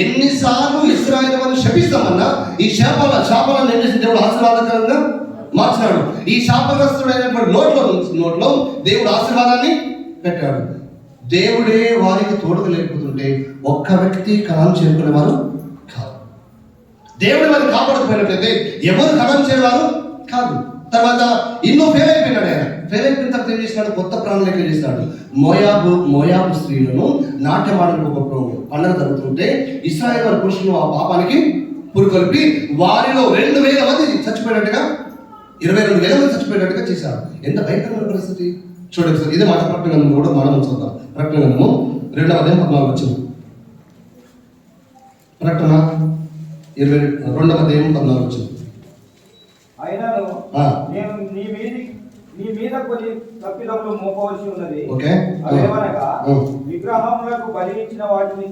S3: ఎన్నిసార్లు ఇశ్రాయేలు వారిని శపిస్తామన్నా ఈ శాపాలను ఏం చేసిన దేవుడు ఆశీర్వాదకరంగా
S5: మార్చినాడు. ఈ శాపగ్రస్తుడైనటువంటి నోట్లో దేవుడు ఆశీర్వాదాన్ని పెట్టాడు. దేవుడే వారికి తోడుగా లేకపోతుంటే ఒక్క వ్యక్తి కణం చేరుకునేవారు కాదు. దేవుడు వారిని కాపాడకపోయినట్లయితే ఎవరు కణం చేరేవారు కాదు. తర్వాత ఇన్నో ఫెయిల్ అయిపోయినాడు. ఆయన ఫెయిల్ అయిపోయిన తర్వాత ఏం చేసినాడు? కొత్త ప్రణాళిక చేసినాడు. మోయాబు స్త్రీలను నాట్యమాడడానికి ఒక పండుగ జరుగుతుంటే ఇశ్రాయేలు వారి పురుషులు ఆ పాపానికి పురుకొల్పి వారిలో 2,000 మంది చచ్చిపోయినట్టుగా 22,000 మంది చచ్చిపోయినట్టుగా చేశారు. ఎంత భయంకరమైన పరిస్థితి చూడండి సార్. ఇదే మాట ప్రకటన గ్రంథం కూడా మనం చూద్దాం. ప్రకటన గ్రంథము 2వ అధ్యాయం 14 వచ్చింది. ప్రకటన 22వ అధ్యాయం 14 వచ్చింది.
S3: అయినను
S5: ఆ.
S3: నేను నీ మీద కొన్ని తప్పిదములు మోపవలసి ఉన్నది.
S5: ఓకే.
S3: అవేమనగా
S5: ఆ.
S3: విగ్రహములకు బలి ఇచ్చిన వాటిని